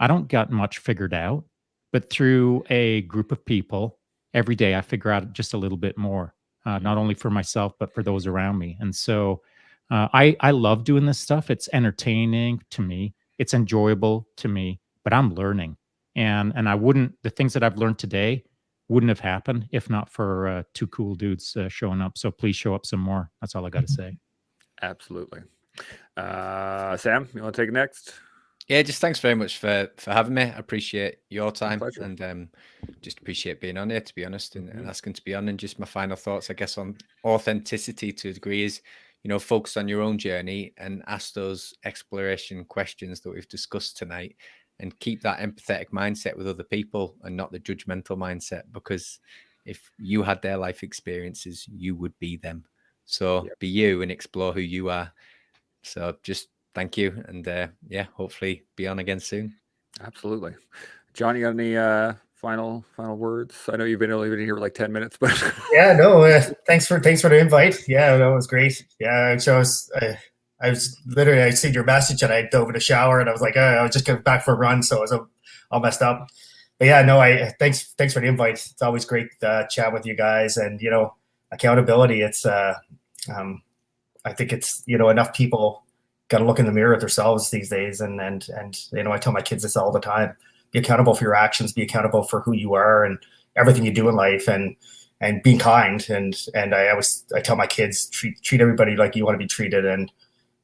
I don't got much figured out, but through a group of people every day, I figure out just a little bit more, not only for myself but for those around me. And so, I love doing this stuff. It's entertaining to me. It's enjoyable to me, but I'm learning, and I wouldn't the things that I've learned today wouldn't have happened if not for two cool dudes showing up. So please show up some more. That's all I got to say. Absolutely. Sam, you want to take it next? Yeah, just thanks very much for having me. I appreciate your time pleasure. and just appreciate being on here, to be honest, and asking to be on. And just my final thoughts, I guess, on authenticity to a degree is, focus on your own journey and ask those exploration questions that we've discussed tonight, and keep that empathetic mindset with other people and not the judgmental mindset, because if you had their life experiences, you would be them. So be you and explore who you are. So just thank you. And hopefully be on again soon. Absolutely. John, you got any final words? I know you've been only been here for like 10 minutes, but yeah, no, thanks for the invite. Yeah, that was great. Yeah, so I was literally, I seen your message and I dove in the shower and I was like, I was just getting back for a run, so I was all messed up. But yeah, no, thanks for the invite. It's always great chat with you guys, and accountability. It's I think it's enough people got to look in the mirror at themselves these days, and I tell my kids this all the time: be accountable for your actions, be accountable for who you are and everything you do in life, and being kind. And I tell my kids, treat everybody like you want to be treated, and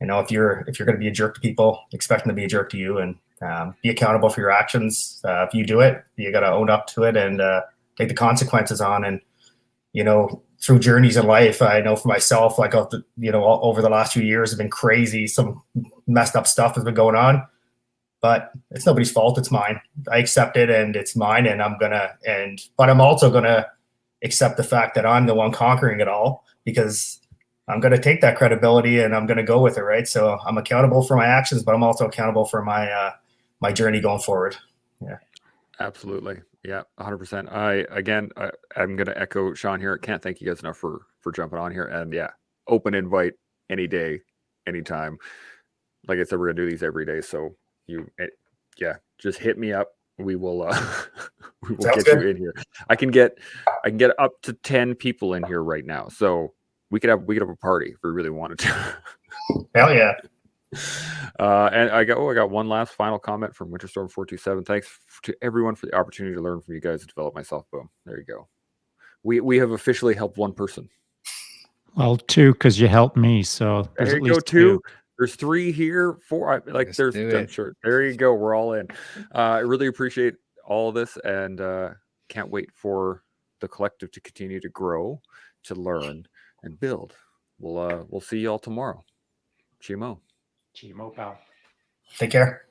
if you're going to be a jerk to people, expect them to be a jerk to you, and be accountable for your actions. If you do it, you got to own up to it and take the consequences on. And through journeys in life, I know for myself, like over the last few years have been crazy. Some messed up stuff has been going on, but it's nobody's fault. It's mine. I accept it, and it's mine. And but I'm also gonna accept the fact that I'm the one conquering it all, because I'm gonna take that credibility and I'm gonna go with it, right? So I'm accountable for my actions, but I'm also accountable for my my journey going forward. Yeah. Absolutely. Yeah, 100%. I'm going to echo Shaun here. I can't thank you guys enough for jumping on here. And yeah, open invite any day, anytime. Like I said, we're going to do these every day. So just hit me up. We will we will get you in here. I can get up to 10 people in here right now. So we could have a party if we really wanted to. Hell yeah. And I got one last final comment from Winterstorm427. Thanks to everyone for the opportunity to learn from you guys and develop myself. Boom. There you go. We have officially helped one person. Well, two, because you helped me. So there's there at you go. least Two. There's 3 here. 4. I'm sure. There you go. We're all in. I really appreciate all this, and can't wait for the collective to continue to grow, to learn, and build. We'll see you all tomorrow. Chimo. Chimo, pal. Take care.